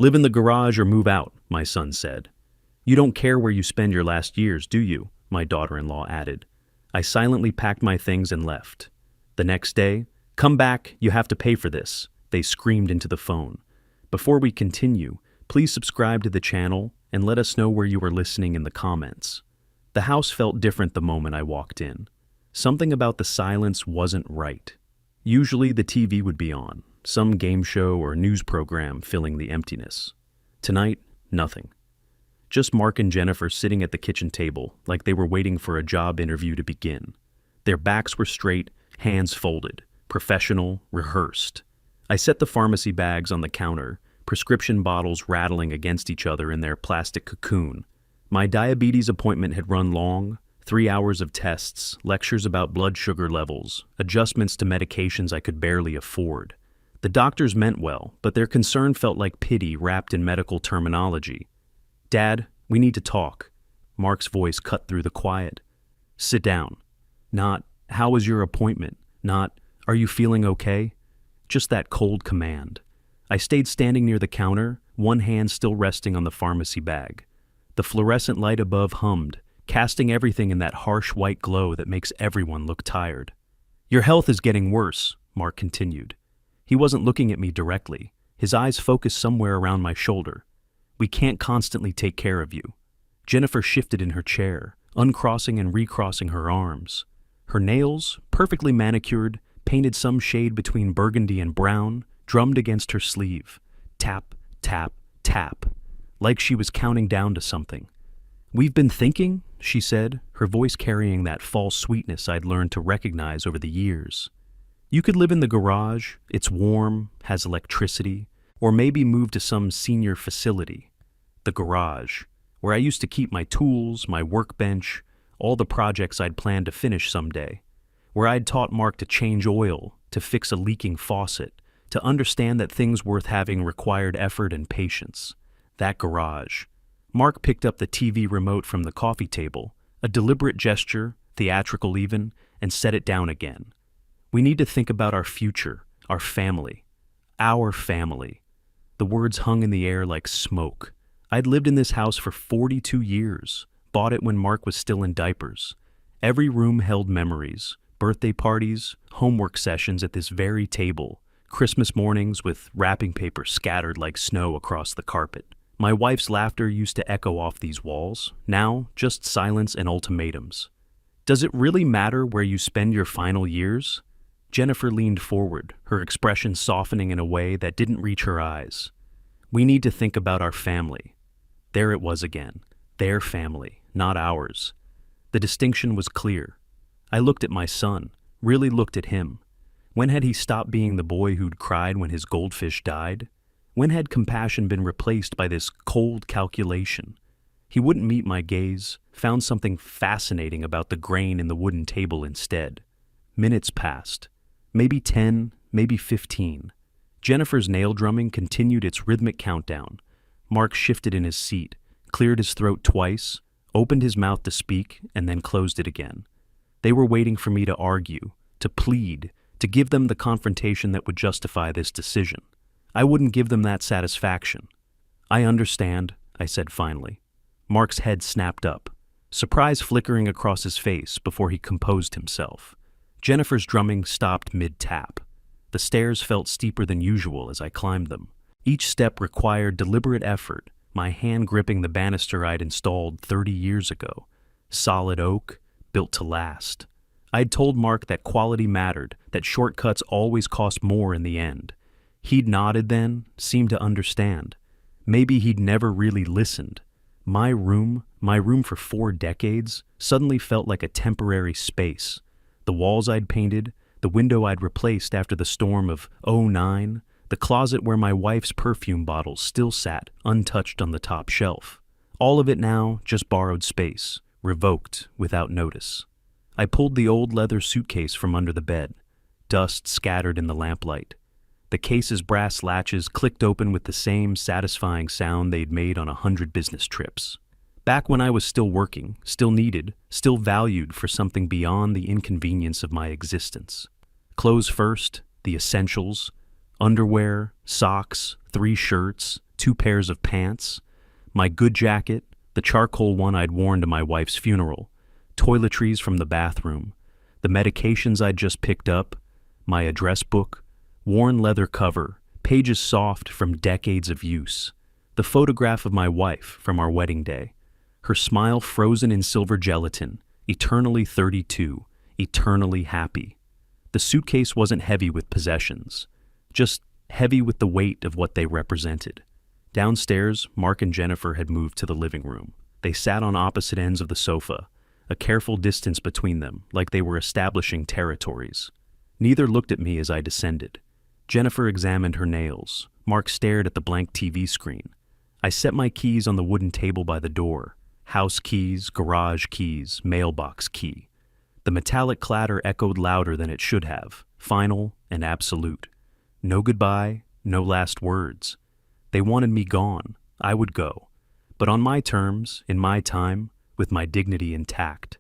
Live in the garage or move out, my son said. You don't care where you spend your last years, do you? My daughter-in-law added. I silently packed my things and left. The next day, come back, you have to pay for this, they screamed into the phone. Before we continue, please subscribe to the channel and let us know where you are listening in the comments. The house felt different the moment I walked in. Something about the silence wasn't right. Usually the TV would be on, some game show or news program filling the emptiness. Tonight, nothing. Just Mark and Jennifer sitting at the kitchen table like they were waiting for a job interview to begin. Their backs were straight, hands folded, professional, rehearsed. I set the pharmacy bags on the counter, prescription bottles rattling against each other in their plastic cocoon. My diabetes appointment had run long, 3 hours of tests, lectures about blood sugar levels, adjustments to medications I could barely afford. The doctors meant well, but their concern felt like pity wrapped in medical terminology. Dad, we need to talk. Mark's voice cut through the quiet. Sit down. Not, how was your appointment? Not, are you feeling okay? Just that cold command. I stayed standing near the counter, one hand still resting on the pharmacy bag. The fluorescent light above hummed, casting everything in that harsh white glow that makes everyone look tired. Your health is getting worse, Mark continued. He wasn't looking at me directly. His eyes focused somewhere around my shoulder. We can't constantly take care of you. Jennifer shifted in her chair, uncrossing and recrossing her arms. Her nails, perfectly manicured, painted some shade between burgundy and brown, drummed against her sleeve. Tap, tap, tap. Like she was counting down to something. We've been thinking, she said, her voice carrying that false sweetness I'd learned to recognize over the years. You could live in the garage, it's warm, has electricity, or maybe move to some senior facility. The garage, where I used to keep my tools, my workbench, all the projects I'd planned to finish someday. Where I'd taught Mark to change oil, to fix a leaking faucet, to understand that things worth having required effort and patience. That garage. Mark picked up the TV remote from the coffee table, a deliberate gesture, theatrical even, and set it down again. We need to think about our future, our family. Our family. The words hung in the air like smoke. I'd lived in this house for 42 years, bought it when Mark was still in diapers. Every room held memories, birthday parties, homework sessions at this very table, Christmas mornings with wrapping paper scattered like snow across the carpet. My wife's laughter used to echo off these walls, now just silence and ultimatums. Does it really matter where you spend your final years? Jennifer leaned forward, her expression softening in a way that didn't reach her eyes. We need to think about our family. There it was again, their family, not ours. The distinction was clear. I looked at my son, really looked at him. When had he stopped being the boy who'd cried when his goldfish died? When had compassion been replaced by this cold calculation? He wouldn't meet my gaze, found something fascinating about the grain in the wooden table instead. Minutes passed. Maybe 10, maybe 15. Jennifer's nail drumming continued its rhythmic countdown. Mark shifted in his seat, cleared his throat twice, opened his mouth to speak, and then closed it again. They were waiting for me to argue, to plead, to give them the confrontation that would justify this decision. I wouldn't give them that satisfaction. I understand, I said finally. Mark's head snapped up, surprise flickering across his face before he composed himself. Jennifer's drumming stopped mid-tap. The stairs felt steeper than usual as I climbed them. Each step required deliberate effort, my hand gripping the banister I'd installed 30 years ago. Solid oak, built to last. I'd told Mark that quality mattered, that shortcuts always cost more in the end. He'd nodded then, seemed to understand. Maybe he'd never really listened. My room for 4 decades, suddenly felt like a temporary space. The walls I'd painted, the window I'd replaced after the storm of '09, the closet where my wife's perfume bottles still sat, untouched on the top shelf. All of it now just borrowed space, revoked without notice. I pulled the old leather suitcase from under the bed, dust scattered in the lamplight. The case's brass latches clicked open with the same satisfying sound they'd made on 100 business trips. Back when I was still working, still needed, still valued for something beyond the inconvenience of my existence. Clothes first, the essentials, underwear, socks, 3 shirts, 2 pairs of pants, my good jacket, the charcoal one I'd worn to my wife's funeral, toiletries from the bathroom, the medications I'd just picked up, my address book, worn leather cover, pages soft from decades of use, the photograph of my wife from our wedding day, her smile frozen in silver gelatin, eternally 32, eternally happy. The suitcase wasn't heavy with possessions, just heavy with the weight of what they represented. Downstairs, Mark and Jennifer had moved to the living room. They sat on opposite ends of the sofa, a careful distance between them, like they were establishing territories. Neither looked at me as I descended. Jennifer examined her nails. Mark stared at the blank TV screen. I set my keys on the wooden table by the door. House keys, garage keys, mailbox key. The metallic clatter echoed louder than it should have, final and absolute. No goodbye, no last words. They wanted me gone. I would go. But on my terms, in my time, with my dignity intact.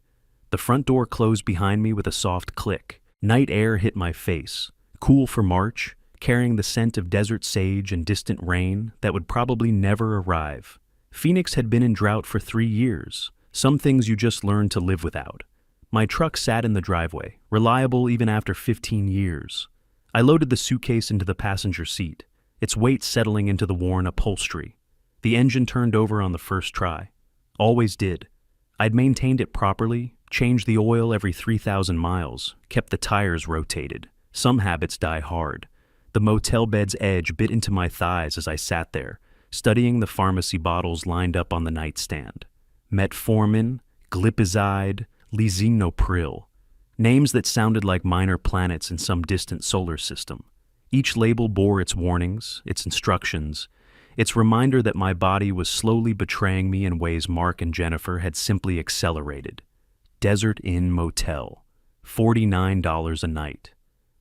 The front door closed behind me with a soft click. Night air hit my face, cool for March, carrying the scent of desert sage and distant rain that would probably never arrive. Phoenix had been in drought for 3 years, some things you just learn to live without. My truck sat in the driveway, reliable even after 15 years. I loaded the suitcase into the passenger seat, its weight settling into the worn upholstery. The engine turned over on the first try. Always did. I'd maintained it properly, changed the oil every 3,000 miles, kept the tires rotated. Some habits die hard. The motel bed's edge bit into my thighs as I sat there, studying the pharmacy bottles lined up on the nightstand. Metformin, glipizide, lisinopril. Names that sounded like minor planets in some distant solar system. Each label bore its warnings, its instructions, its reminder that my body was slowly betraying me in ways Mark and Jennifer had simply accelerated. Desert Inn Motel, $49 a night.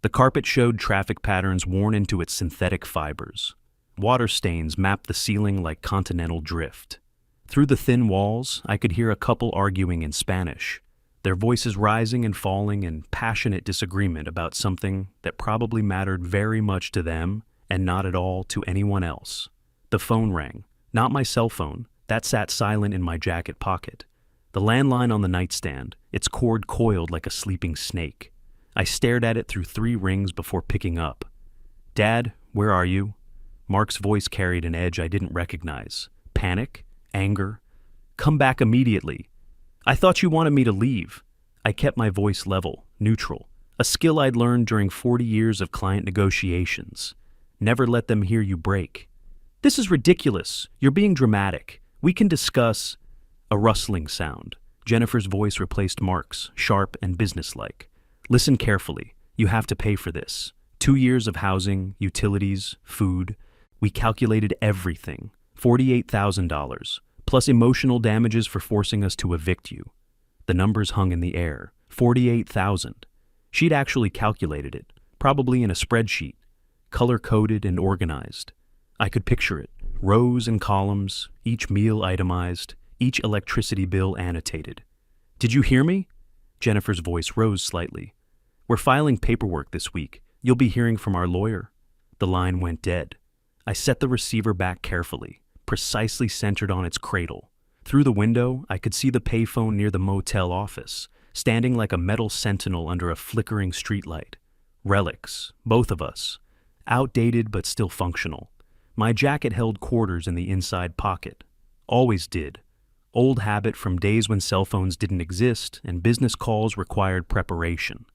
The carpet showed traffic patterns worn into its synthetic fibers. Water stains mapped the ceiling like continental drift. Through the thin walls, I could hear a couple arguing in Spanish, their voices rising and falling in passionate disagreement about something that probably mattered very much to them and not at all to anyone else. The phone rang. Not my cell phone. That sat silent in my jacket pocket. The landline on the nightstand, its cord coiled like a sleeping snake. I stared at it through 3 rings before picking up. "Dad, where are you?" Mark's voice carried an edge I didn't recognize. Panic? Anger? "Come back immediately." "I thought you wanted me to leave." I kept my voice level, neutral, a skill I'd learned during 40 years of client negotiations. Never let them hear you break. "This is ridiculous. You're being dramatic. We can discuss—" A rustling sound. Jennifer's voice replaced Mark's, sharp and businesslike. "Listen carefully. You have to pay for this. 2 years of housing, utilities, food. We calculated everything. $48,000, plus emotional damages for forcing us to evict you." The numbers hung in the air. 48,000. She'd actually calculated it, probably in a spreadsheet, color-coded and organized. I could picture it, rows and columns, each meal itemized, each electricity bill annotated. "Did you hear me?" Jennifer's voice rose slightly. "We're filing paperwork this week. You'll be hearing from our lawyer." The line went dead. I set the receiver back carefully, precisely centered on its cradle. Through the window, I could see the payphone near the motel office, standing like a metal sentinel under a flickering streetlight. Relics, both of us. Outdated but still functional. My jacket held quarters in the inside pocket. Always did. Old habit from days when cell phones didn't exist and business calls required preparation.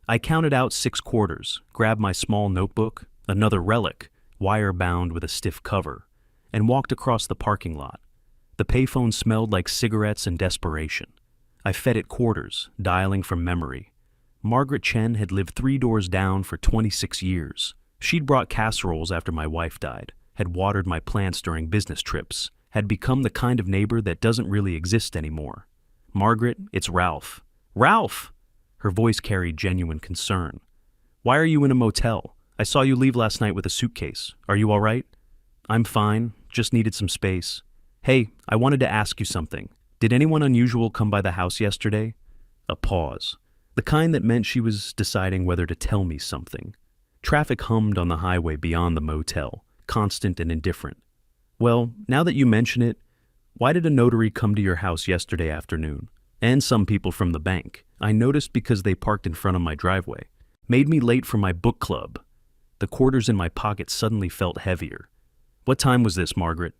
I counted out 6 quarters, grabbed my small notebook, another relic, wire-bound with a stiff cover, and walked across the parking lot. The payphone smelled like cigarettes and desperation. I fed it quarters, dialing from memory. Margaret Chen had lived 3 doors down for 26 years. She'd brought casseroles after my wife died, had watered my plants during business trips, had become the kind of neighbor that doesn't really exist anymore. "Margaret, it's Ralph." "Ralph!" Her voice carried genuine concern. "Why are you in a motel? I saw you leave last night with a suitcase. Are you all right?" "I'm fine, just needed some space." "Hey, I wanted to ask you something. Did anyone unusual come by the house yesterday?" A pause. The kind that meant she was deciding whether to tell me something. Traffic hummed on the highway beyond the motel, constant and indifferent. Well, now that you mention it, why did a notary come to your house yesterday afternoon? And some people from the bank. I noticed because they parked in front of my driveway. Made me late for my book club. The quarters in my pocket suddenly felt heavier. What time was this, Margaret?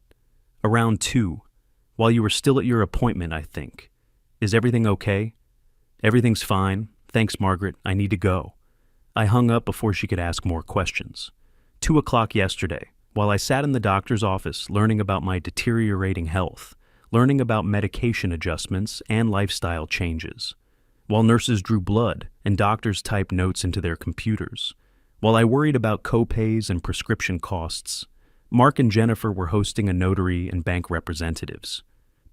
Around 2. While you were still at your appointment, I think. Is everything okay? Everything's fine. Thanks, Margaret. I need to go. I hung up before she could ask more questions. 2 o'clock yesterday, while I sat in the doctor's office learning about my deteriorating health, learning about medication adjustments and lifestyle changes, while nurses drew blood and doctors typed notes into their computers, while I worried about co-pays and prescription costs, Mark and Jennifer were hosting a notary and bank representatives.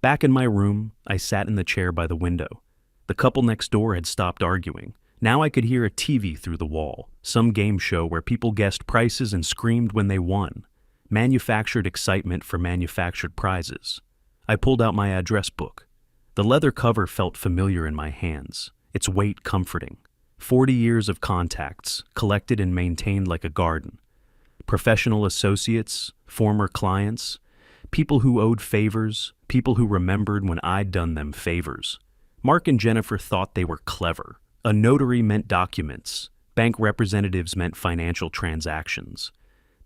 Back in my room, I sat in the chair by the window. The couple next door had stopped arguing. Now I could hear a TV through the wall, some game show where people guessed prices and screamed when they won. Manufactured excitement for manufactured prizes. I pulled out my address book. The leather cover felt familiar in my hands, its weight comforting. 40 years of contacts, collected and maintained like a garden. Professional associates, former clients, people who owed favors, people who remembered when I'd done them favors. Mark and Jennifer thought they were clever. A notary meant documents. Bank representatives meant financial transactions.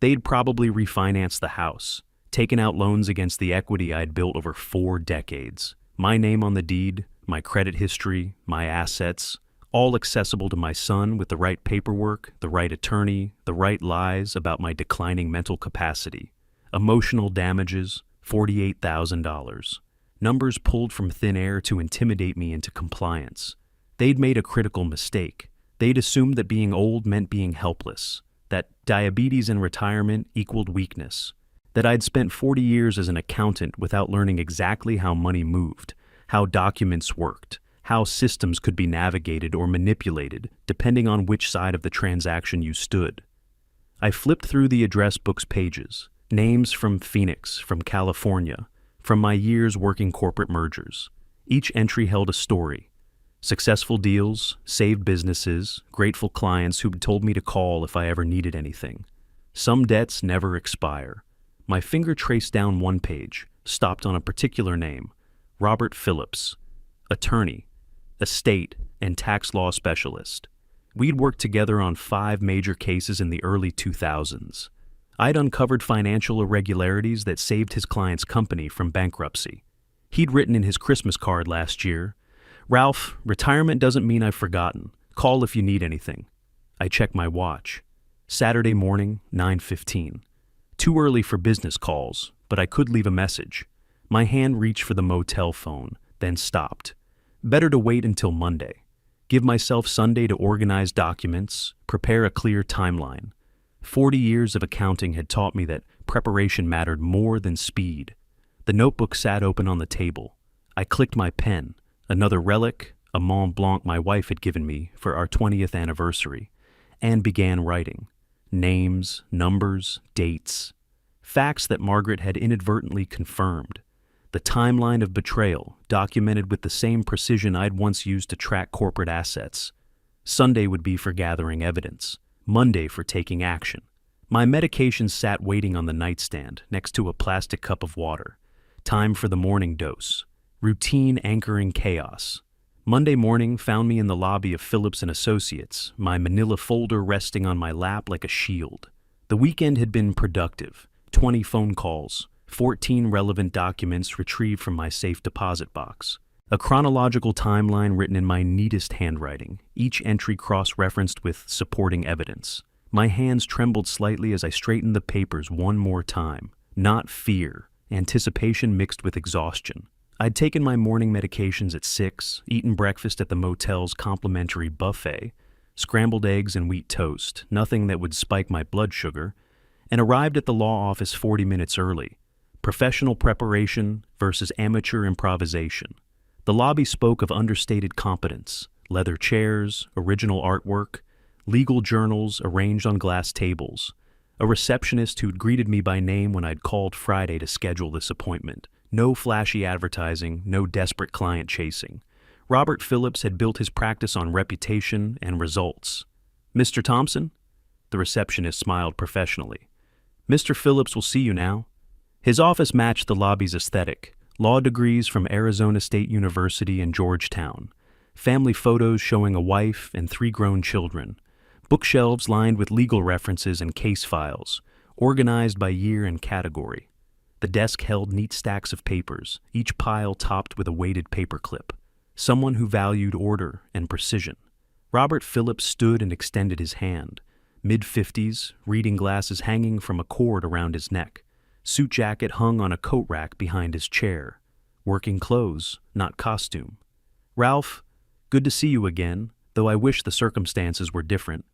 They'd probably refinanced the house, taken out loans against the equity I'd built over 4 decades. My name on the deed, my credit history, my assets, all accessible to my son with the right paperwork, the right attorney, the right lies about my declining mental capacity. Emotional damages, $48,000. Numbers pulled from thin air to intimidate me into compliance. They'd made a critical mistake. They'd assumed that being old meant being helpless, that diabetes in retirement equaled weakness, that I'd spent 40 years as an accountant without learning exactly how money moved, how documents worked, how systems could be navigated or manipulated depending on which side of the transaction you stood. I flipped through the address book's pages, names from Phoenix, from California, from my years working corporate mergers. Each entry held a story. Successful deals, saved businesses, grateful clients who'd told me to call if I ever needed anything. Some debts never expire. My finger traced down one page, stopped on a particular name, Robert Phillips, attorney, estate, and tax law specialist. We'd worked together on 5 major cases in the early 2000s. I'd uncovered financial irregularities that saved his client's company from bankruptcy. He'd written in his Christmas card last year, "Ralph, retirement doesn't mean I've forgotten. Call if you need anything." I checked my watch. Saturday morning, 9:15. Too early for business calls, but I could leave a message. My hand reached for the motel phone, then stopped. Better to wait until Monday. Give myself Sunday to organize documents, prepare a clear timeline. 40 years of accounting had taught me that preparation mattered more than speed. The notebook sat open on the table. I clicked my pen, another relic, a Mont Blanc my wife had given me for our 20th anniversary, and began writing. Names, numbers, dates. Facts that Margaret had inadvertently confirmed. The timeline of betrayal, documented with the same precision I'd once used to track corporate assets. Sunday would be for gathering evidence. Monday for taking action. My medications sat waiting on the nightstand next to a plastic cup of water. Time for the morning dose. Routine anchoring chaos. Monday morning found me in the lobby of Phillips & Associates, my manila folder resting on my lap like a shield. The weekend had been productive. 20 phone calls, 14 relevant documents retrieved from my safe deposit box. A chronological timeline written in my neatest handwriting, each entry cross-referenced with supporting evidence. My hands trembled slightly as I straightened the papers one more time. Not fear, anticipation mixed with exhaustion. I'd taken my morning medications at 6, eaten breakfast at the motel's complimentary buffet, scrambled eggs and wheat toast, nothing that would spike my blood sugar, and arrived at the law office 40 minutes early. Professional preparation versus amateur improvisation. The lobby spoke of understated competence, leather chairs, original artwork, legal journals arranged on glass tables, a receptionist who'd greeted me by name when I'd called Friday to schedule this appointment. No flashy advertising, no desperate client chasing. Robert Phillips had built his practice on reputation and results. "Mr. Thompson?" The receptionist smiled professionally. "Mr. Phillips will see you now." His office matched the lobby's aesthetic: law degrees from Arizona State University and Georgetown, family photos showing a wife and 3 grown children, bookshelves lined with legal references and case files, organized by year and category. The desk held neat stacks of papers, each pile topped with a weighted paperclip. Someone who valued order and precision. Robert Phillips stood and extended his hand, mid-50s, reading glasses hanging from a cord around his neck. Suit jacket hung on a coat rack behind his chair. Working clothes, not costume. "Ralph, good to see you again, though I wish the circumstances were different."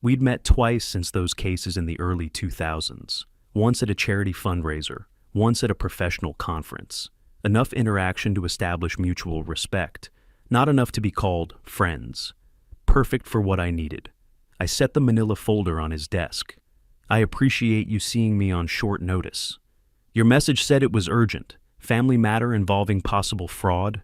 We'd met twice since those cases in the early 2000s, once at a charity fundraiser, once at a professional conference. Enough interaction to establish mutual respect, not enough to be called friends. Perfect for what I needed. I set the manila folder on his desk. "I appreciate you seeing me on short notice. Your message said it was urgent, family matter involving possible fraud."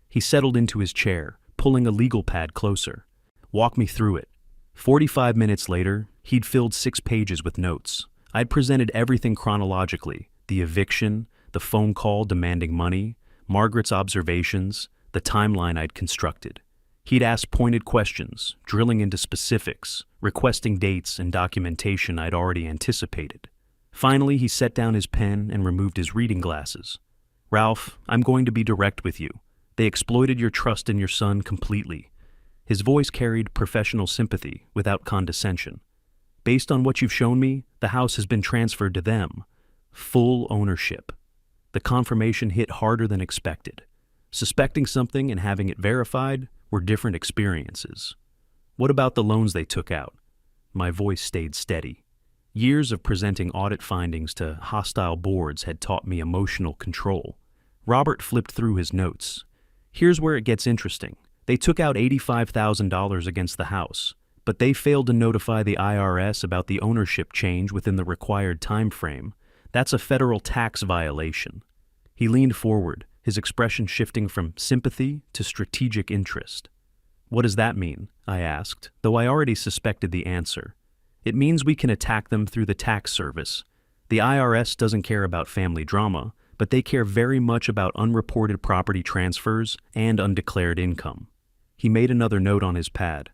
He settled into his chair, pulling a legal pad closer. "Walk me through it." 45 minutes later, he'd filled 6 pages with notes. I'd presented everything chronologically: the eviction, the phone call demanding money, Margaret's observations, the timeline I'd constructed. He'd asked pointed questions, drilling into specifics, requesting dates and documentation I'd already anticipated. Finally, he set down his pen and removed his reading glasses. "Ralph, I'm going to be direct with you. They exploited your trust in your son completely." His voice carried professional sympathy without condescension. "Based on what you've shown me, the house has been transferred to them. Full ownership." The confirmation hit harder than expected. Suspecting something and having it verified were different experiences. "What about the loans they took out?" My voice stayed steady. Years of presenting audit findings to hostile boards had taught me emotional control. Robert flipped through his notes. "Here's where it gets interesting. They took out $85,000 against the house, but they failed to notify the IRS about the ownership change within the required time frame. That's a federal tax violation." He leaned forward, his expression shifting from sympathy to strategic interest. "What does that mean?" I asked, though I already suspected the answer. "It means we can attack them through the tax service. The IRS doesn't care about family drama, but they care very much about unreported property transfers and undeclared income." He made another note on his pad.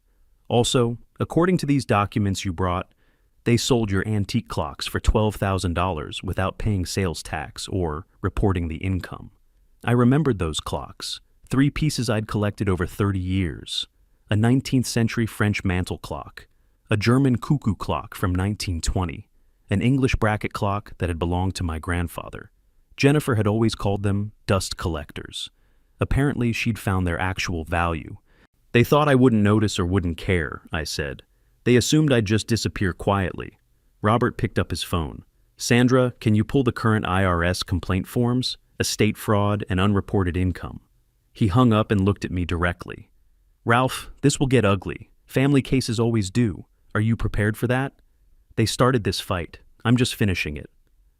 "Also, according to these documents you brought, they sold your antique clocks for $12,000 without paying sales tax or reporting the income." I remembered those clocks, 3 pieces I'd collected over 30 years. A 19th century French mantel clock, a German cuckoo clock from 1920, an English bracket clock that had belonged to my grandfather. Jennifer had always called them dust collectors. Apparently, she'd found their actual value. "They thought I wouldn't notice or wouldn't care," I said. "They assumed I'd just disappear quietly." Robert picked up his phone. "Sandra, can you pull the current IRS complaint forms? Estate fraud and unreported income." He hung up and looked at me directly. "Ralph, this will get ugly. Family cases always do. Are you prepared for that?" "They started this fight. I'm just finishing it."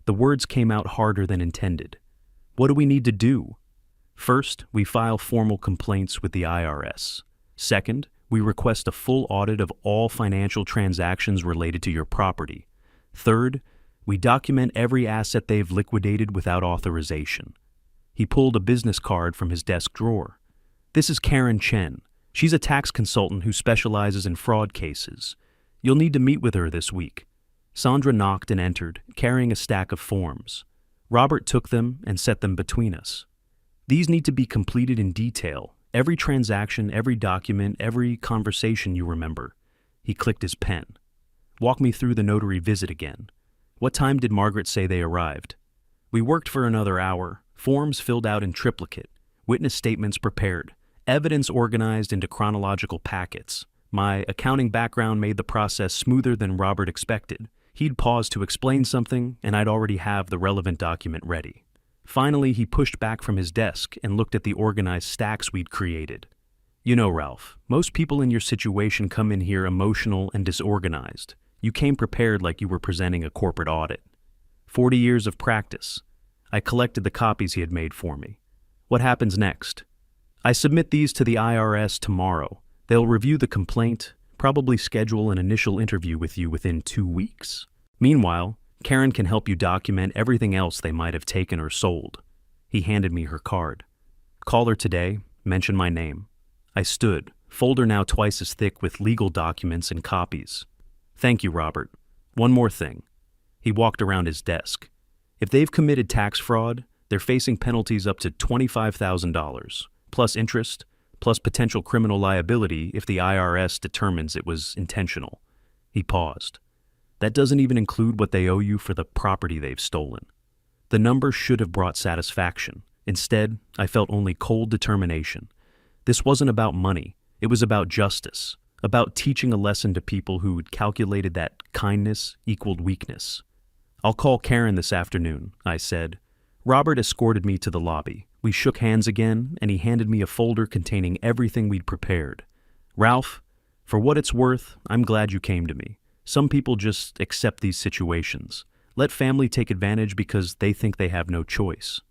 The words came out harder than intended. "What do we need to do?" "First, we file formal complaints with the IRS. Second, we request a full audit of all financial transactions related to your property. Third, we document every asset they've liquidated without authorization." He pulled a business card from his desk drawer. "This is Karen Chen. She's a tax consultant who specializes in fraud cases. You'll need to meet with her this week." Sandra knocked and entered, carrying a stack of forms. Robert took them and set them between us. "These need to be completed in detail. Every transaction, every document, every conversation you remember." He clicked his pen. "Walk me through the notary visit again. What time did Margaret say they arrived?" "We worked for another hour, forms filled out in triplicate, witness statements prepared, evidence organized into chronological packets. My accounting background made the process smoother than Robert expected. He'd pause to explain something, and I'd already have the relevant document ready." Finally, he pushed back from his desk and looked at the organized stacks we'd created. "You know, Ralph, most people in your situation come in here emotional and disorganized. You came prepared like you were presenting a corporate audit." 40 years of practice. I collected the copies he had made for me. "What happens next?" "I submit these to the IRS tomorrow. They'll review the complaint, probably schedule an initial interview with you within 2 weeks. Meanwhile, Karen can help you document everything else they might have taken or sold. He handed me her card. Call her today, mention my name. I stood, folder now twice as thick with legal documents and copies. Thank you, Robert. One more thing. He walked around his desk. If they've committed tax fraud, they're facing penalties up to $25,000, plus interest, plus potential criminal liability if the IRS determines it was intentional. He paused. That doesn't even include what they owe you for the property they've stolen. The number should have brought satisfaction. Instead, I felt only cold determination. This wasn't about money. It was about justice, about teaching a lesson to people who'd calculated that kindness equaled weakness. I'll call Karen this afternoon, I said. Robert escorted me to the lobby. We shook hands again, and he handed me a folder containing everything we'd prepared. Ralph, for what it's worth, I'm glad you came to me. Some people just accept these situations. Let family take advantage because they think they have no choice.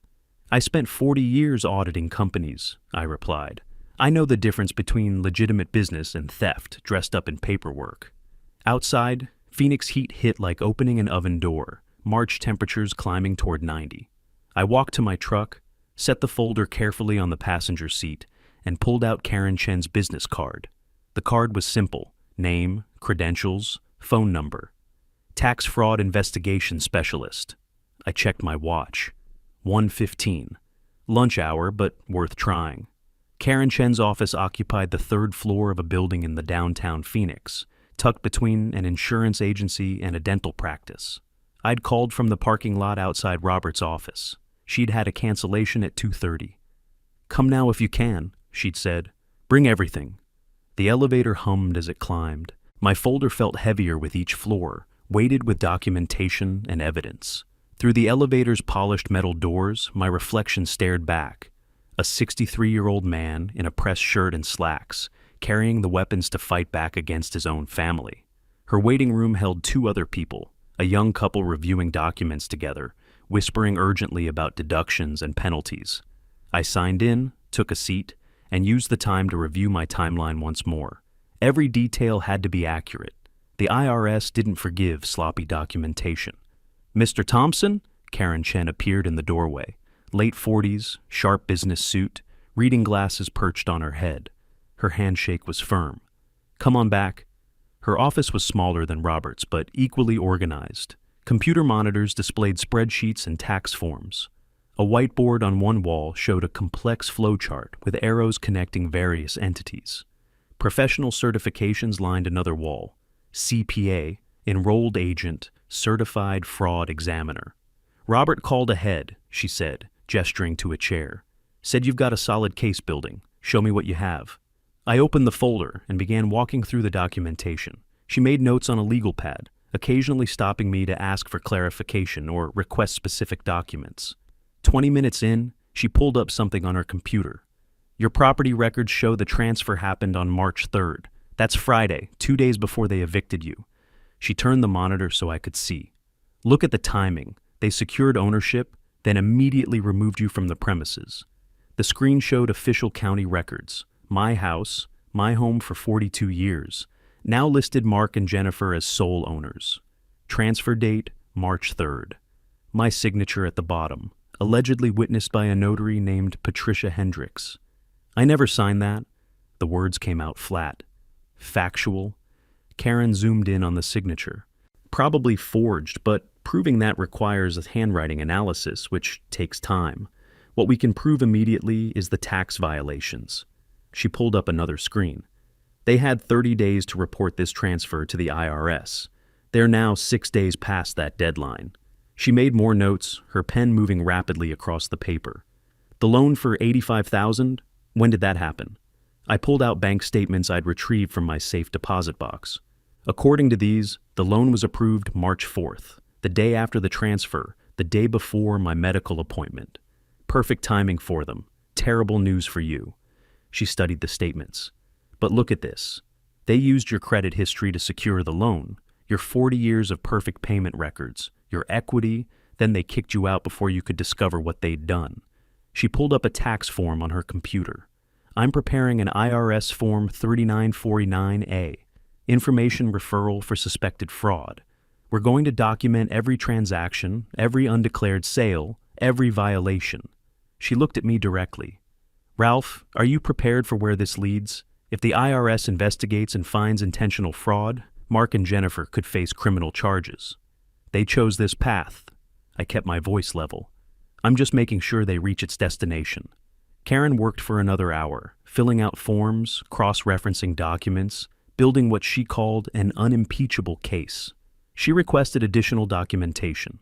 I spent 40 years auditing companies, I replied. I know the difference between legitimate business and theft dressed up in paperwork. Outside, Phoenix heat hit like opening an oven door, March temperatures climbing toward 90. I walked to my truck, set the folder carefully on the passenger seat, and pulled out Karen Chen's business card. The card was simple: name, credentials, phone number. Tax fraud investigation specialist. I checked my watch. 1:15. Lunch hour, but worth trying. Karen Chen's office occupied the third floor of a building in the downtown Phoenix, tucked between an insurance agency and a dental practice. I'd called from the parking lot outside Robert's office. She'd had a cancellation at 2:30. Come now if you can, she'd said. Bring everything. The elevator hummed as it climbed. My folder felt heavier with each floor, weighted with documentation and evidence. Through the elevator's polished metal doors, my reflection stared back. A 63-year-old man in a pressed shirt and slacks, carrying the weapons to fight back against his own family. Her waiting room held two other people, a young couple reviewing documents together, whispering urgently about deductions and penalties. I signed in, took a seat, and used the time to review my timeline once more. Every detail had to be accurate. The IRS didn't forgive sloppy documentation. Mr. Thompson? Karen Chen appeared in the doorway. Late 40s, sharp business suit, reading glasses perched on her head. Her handshake was firm. Come on back. Her office was smaller than Robert's, but equally organized. Computer monitors displayed spreadsheets and tax forms. A whiteboard on one wall showed a complex flowchart with arrows connecting various entities. Professional certifications lined another wall. CPA, Enrolled Agent, Certified Fraud Examiner. Robert called ahead, she said, gesturing to a chair. Said you've got a solid case building. Show me what you have. I opened the folder and began walking through the documentation. She made notes on a legal pad, occasionally stopping me to ask for clarification or request specific documents. 20 minutes in, she pulled up something on her computer. Your property records show the transfer happened on March 3rd. That's Friday, 2 days before they evicted you. She turned the monitor so I could see. Look at the timing. They secured ownership, then immediately removed you from the premises. The screen showed official county records. My house, my home for 42 years, now listed Mark and Jennifer as sole owners. Transfer date, March 3rd. My signature at the bottom, allegedly witnessed by a notary named Patricia Hendricks. I never signed that. The words came out flat. Factual. Karen zoomed in on the signature. Probably forged, but proving that requires a handwriting analysis, which takes time. What we can prove immediately is the tax violations. She pulled up another screen. They had 30 days to report this transfer to the IRS. They're now 6 days past that deadline. She made more notes, her pen moving rapidly across the paper. The loan for $85,000? When did that happen? I pulled out bank statements I'd retrieved from my safe deposit box. According to these, the loan was approved March 4th, the day after the transfer, the day before my medical appointment. Perfect timing for them. Terrible news for you. She studied the statements. But look at this. They used your credit history to secure the loan, your 40 years of perfect payment records, your equity, then they kicked you out before you could discover what they'd done. She pulled up a tax form on her computer. I'm preparing an IRS Form 3949A, Information Referral for Suspected Fraud. We're going to document every transaction, every undeclared sale, every violation. She looked at me directly. Ralph, are you prepared for where this leads? If the IRS investigates and finds intentional fraud, Mark and Jennifer could face criminal charges. They chose this path. I kept my voice level. I'm just making sure they reach its destination. Karen worked for another hour, filling out forms, cross-referencing documents, building what she called an unimpeachable case. She requested additional documentation.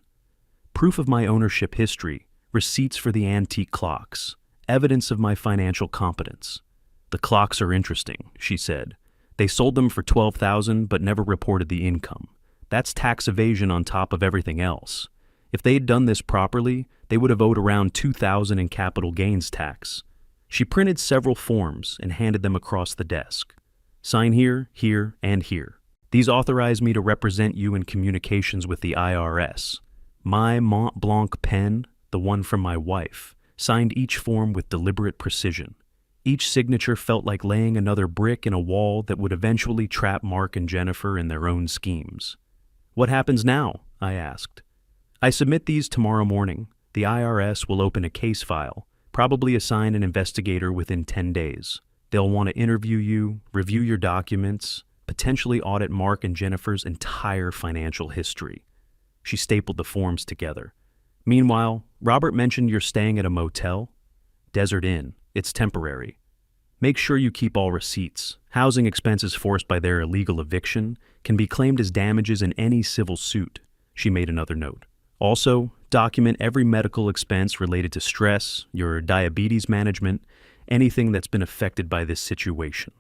Proof of my ownership history, receipts for the antique clocks, evidence of my financial competence. The clocks are interesting, she said. They sold them for $12,000 but never reported the income. That's tax evasion on top of everything else. If they had done this properly, they would have owed around $2,000 in capital gains tax. She printed several forms and handed them across the desk. Sign here, here, and here. These authorize me to represent you in communications with the IRS. My Mont Blanc pen, the one from my wife, signed each form with deliberate precision. Each signature felt like laying another brick in a wall that would eventually trap Mark and Jennifer in their own schemes. What happens now? I asked. I submit these tomorrow morning. The IRS will open a case file, probably assign an investigator within 10 days. They'll want to interview you, review your documents, potentially audit Mark and Jennifer's entire financial history. She stapled the forms together. Meanwhile, Robert mentioned you're staying at a motel. Desert Inn. It's temporary. Make sure you keep all receipts. Housing expenses forced by their illegal eviction can be claimed as damages in any civil suit. She made another note. Also, document every medical expense related to stress, your diabetes management, anything that's been affected by this situation.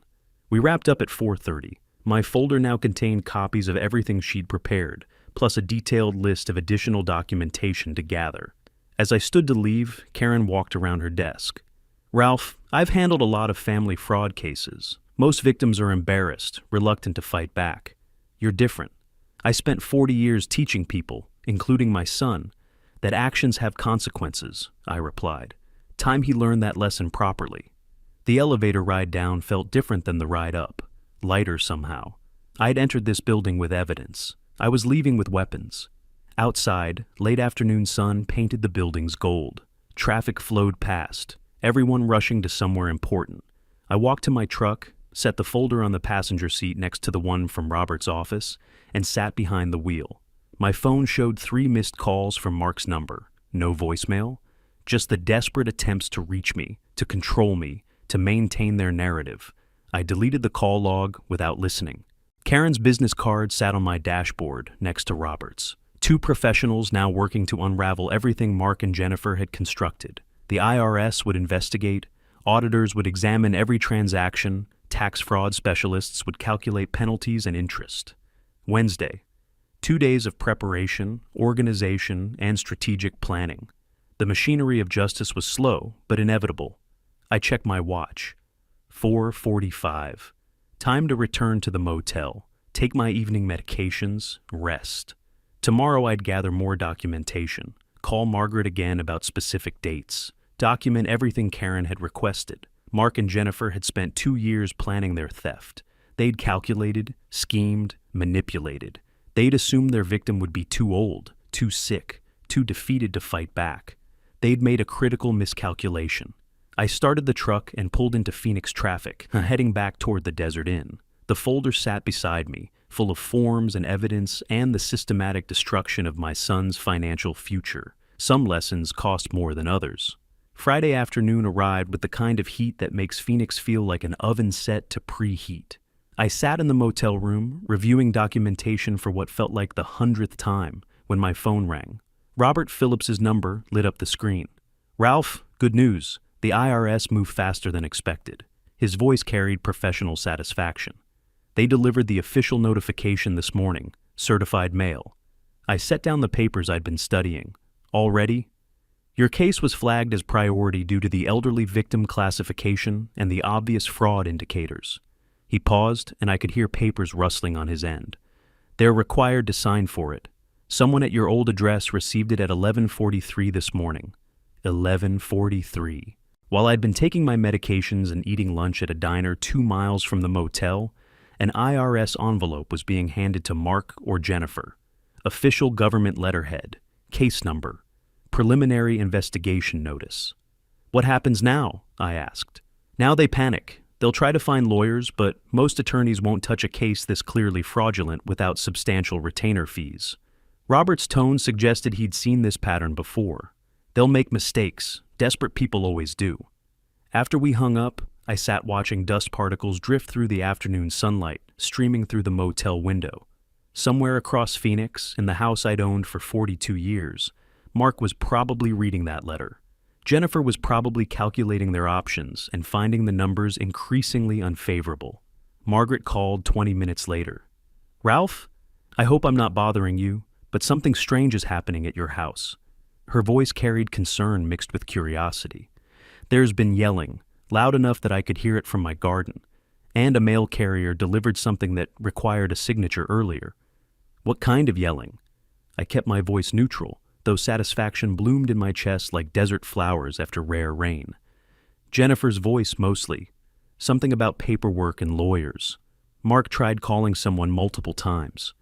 We wrapped up at 4:30. My folder now contained copies of everything she'd prepared, plus a detailed list of additional documentation to gather. As I stood to leave, Karen walked around her desk. Ralph, I've handled a lot of family fraud cases. Most victims are embarrassed, reluctant to fight back. You're different. I spent 40 years teaching people, including my son, that actions have consequences, I replied. Time he learned that lesson properly. The elevator ride down felt different than the ride up, lighter somehow. I'd entered this building with evidence. I was leaving with weapons. Outside, late afternoon sun painted the buildings gold. Traffic flowed past, everyone rushing to somewhere important. I walked to my truck, set the folder on the passenger seat next to the one from Robert's office, and sat behind the wheel. My phone showed 3 missed calls from Mark's number. No voicemail, just the desperate attempts to reach me, to control me, to maintain their narrative. I deleted the call log without listening. Karen's business card sat on my dashboard next to Robert's. 2 professionals now working to unravel everything Mark and Jennifer had constructed. The IRS would investigate, auditors would examine every transaction, tax fraud specialists would calculate penalties and interest. Wednesday. 2 days of preparation, organization, and strategic planning. The machinery of justice was slow, but inevitable. I checked my watch. 4:45. Time to return to the motel, take my evening medications, rest. Tomorrow I'd gather more documentation, call Margaret again about specific dates, document everything Karen had requested. Mark and Jennifer had spent 2 years planning their theft. They'd calculated, schemed, manipulated. They'd assumed their victim would be too old, too sick, too defeated to fight back. They'd made a critical miscalculation. I started the truck and pulled into Phoenix traffic, heading back toward the Desert Inn. The folder sat beside me, full of forms and evidence and the systematic destruction of my son's financial future. Some lessons cost more than others. Friday afternoon arrived with the kind of heat that makes Phoenix feel like an oven set to preheat. I sat in the motel room, reviewing documentation for what felt like the 100th time, when my phone rang. Robert Phillips's number lit up the screen. Ralph, good news. The IRS moved faster than expected. His voice carried professional satisfaction. They delivered the official notification this morning, certified mail. I set down the papers I'd been studying. All ready? Your case was flagged as priority due to the elderly victim classification and the obvious fraud indicators. He paused, and I could hear papers rustling on his end. They're required to sign for it. Someone at your old address received it at 11:43 this morning. 11:43. While I'd been taking my medications and eating lunch at a diner 2 miles from the motel, an IRS envelope was being handed to Mark or Jennifer. Official government letterhead. Case number. Preliminary investigation notice. What happens now? I asked. Now they panic. They'll try to find lawyers, but most attorneys won't touch a case this clearly fraudulent without substantial retainer fees. Robert's tone suggested he'd seen this pattern before. They'll make mistakes. Desperate people always do. After we hung up, I sat watching dust particles drift through the afternoon sunlight, streaming through the motel window. Somewhere across Phoenix, in the house I'd owned for 42 years, Mark was probably reading that letter. Jennifer was probably calculating their options and finding the numbers increasingly unfavorable. Margaret called 20 minutes later. "Ralph, I hope I'm not bothering you, but something strange is happening at your house." Her voice carried concern mixed with curiosity. "There's been yelling, loud enough that I could hear it from my garden, and a mail carrier delivered something that required a signature earlier." "What kind of yelling?" I kept my voice neutral, though satisfaction bloomed in my chest like desert flowers after rare rain. "Jennifer's voice mostly. Something about paperwork and lawyers. Mark tried calling someone multiple times.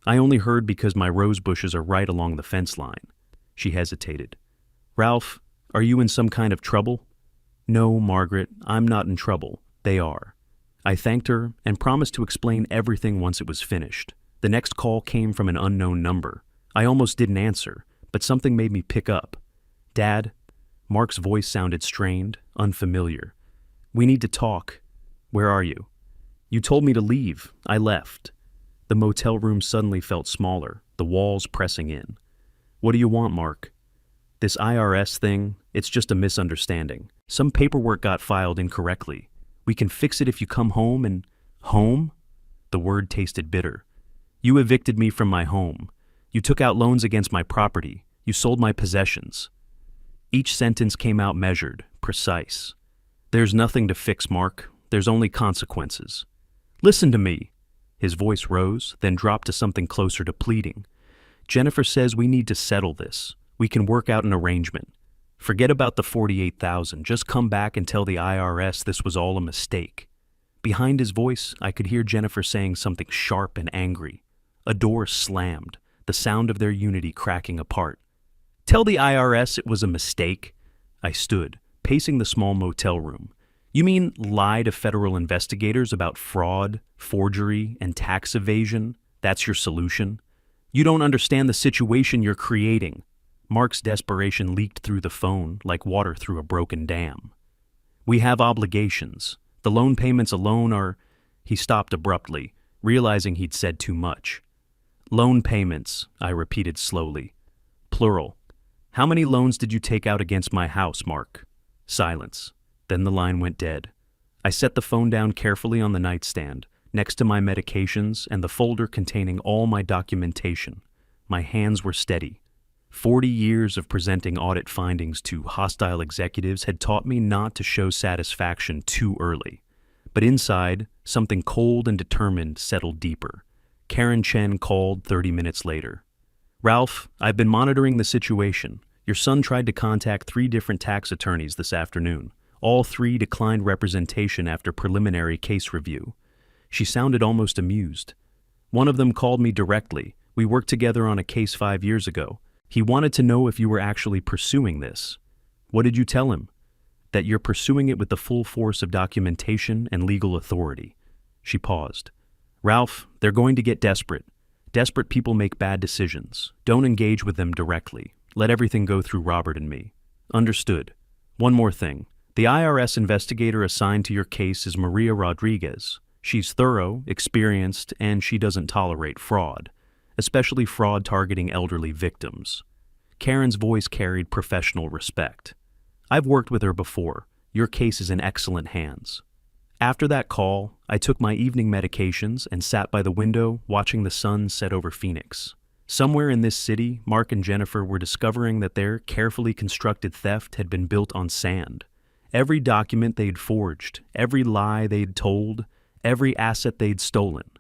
I only heard because my rose bushes are right along the fence line." She hesitated. "Ralph, are you in some kind of trouble?" "No, Margaret, I'm not in trouble. They are." I thanked her and promised to explain everything once it was finished. The next call came from an unknown number. I almost didn't answer, but something made me pick up. "Dad?" Mark's voice sounded strained, unfamiliar. "We need to talk." "Where are you?" "You told me to leave. I left." The motel room suddenly felt smaller, the walls pressing in. "What do you want, Mark?" "This IRS thing, it's just a misunderstanding. Some paperwork got filed incorrectly. We can fix it if you come home and—" "Home?" The word tasted bitter. "You evicted me from my home. You took out loans against my property. You sold my possessions." Each sentence came out measured, precise. "There's nothing to fix, Mark. There's only consequences." "Listen to me." His voice rose, then dropped to something closer to pleading. "Jennifer says we need to settle this. We can work out an arrangement. Forget about the $48,000. Just come back and tell the IRS this was all a mistake." Behind his voice, I could hear Jennifer saying something sharp and angry. A door slammed, the sound of their unity cracking apart. "Tell the IRS it was a mistake?" I stood, pacing the small motel room. "You mean lie to federal investigators about fraud, forgery, and tax evasion? That's your solution? You don't understand the situation you're creating." Mark's desperation leaked through the phone like water through a broken dam. "We have obligations. The loan payments alone are—" He stopped abruptly, realizing he'd said too much. "Loan payments," I repeated slowly. "Plural. How many loans did you take out against my house, Mark?" Silence. Then the line went dead. I set the phone down carefully on the nightstand, next to my medications and the folder containing all my documentation. My hands were steady. 40 years of presenting audit findings to hostile executives had taught me not to show satisfaction too early. But inside, something cold and determined settled deeper. Karen Chen called 30 minutes later. "Ralph, I've been monitoring the situation. Your son tried to contact 3 different tax attorneys this afternoon. All 3 declined representation after preliminary case review." She sounded almost amused. "One of them called me directly. We worked together on a case 5 years ago. He wanted to know if you were actually pursuing this." "What did you tell him?" "That you're pursuing it with the full force of documentation and legal authority." She paused. "Ralph, they're going to get desperate. Desperate people make bad decisions. Don't engage with them directly. Let everything go through Robert and me." "Understood. One more thing. The IRS investigator assigned to your case is Maria Rodriguez. She's thorough, experienced, and she doesn't tolerate fraud, especially fraud targeting elderly victims." Karen's voice carried professional respect. "I've worked with her before. Your case is in excellent hands." After that call, I took my evening medications and sat by the window watching the sun set over Phoenix. Somewhere in this city, Mark and Jennifer were discovering that their carefully constructed theft had been built on sand. Every document they'd forged, every lie they'd told, every asset they'd stolen,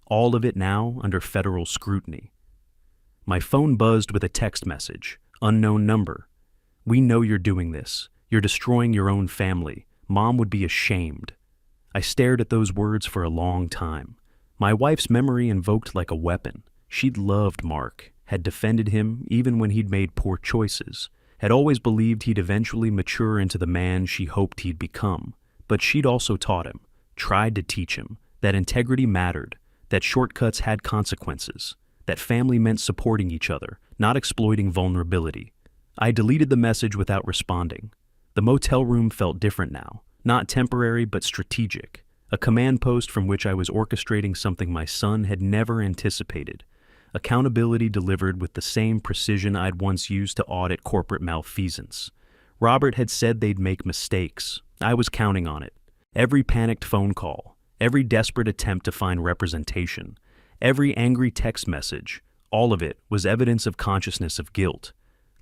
all of it now under federal scrutiny. My phone buzzed with a text message, unknown number. "We know you're doing this. You're destroying your own family. Mom would be ashamed." I stared at those words for a long time. My wife's memory invoked like a weapon. She'd loved Mark, had defended him even when he'd made poor choices, had always believed he'd eventually mature into the man she hoped he'd become. But she'd also taught him, tried to teach him, that integrity mattered, that shortcuts had consequences, that family meant supporting each other, not exploiting vulnerability. I deleted the message without responding. The motel room felt different now, not temporary but strategic, a command post from which I was orchestrating something my son had never anticipated. Accountability delivered with the same precision I'd once used to audit corporate malfeasance. Robert had said they'd make mistakes. I was counting on it. Every panicked phone call, every desperate attempt to find representation, every angry text message, all of it was evidence of consciousness of guilt.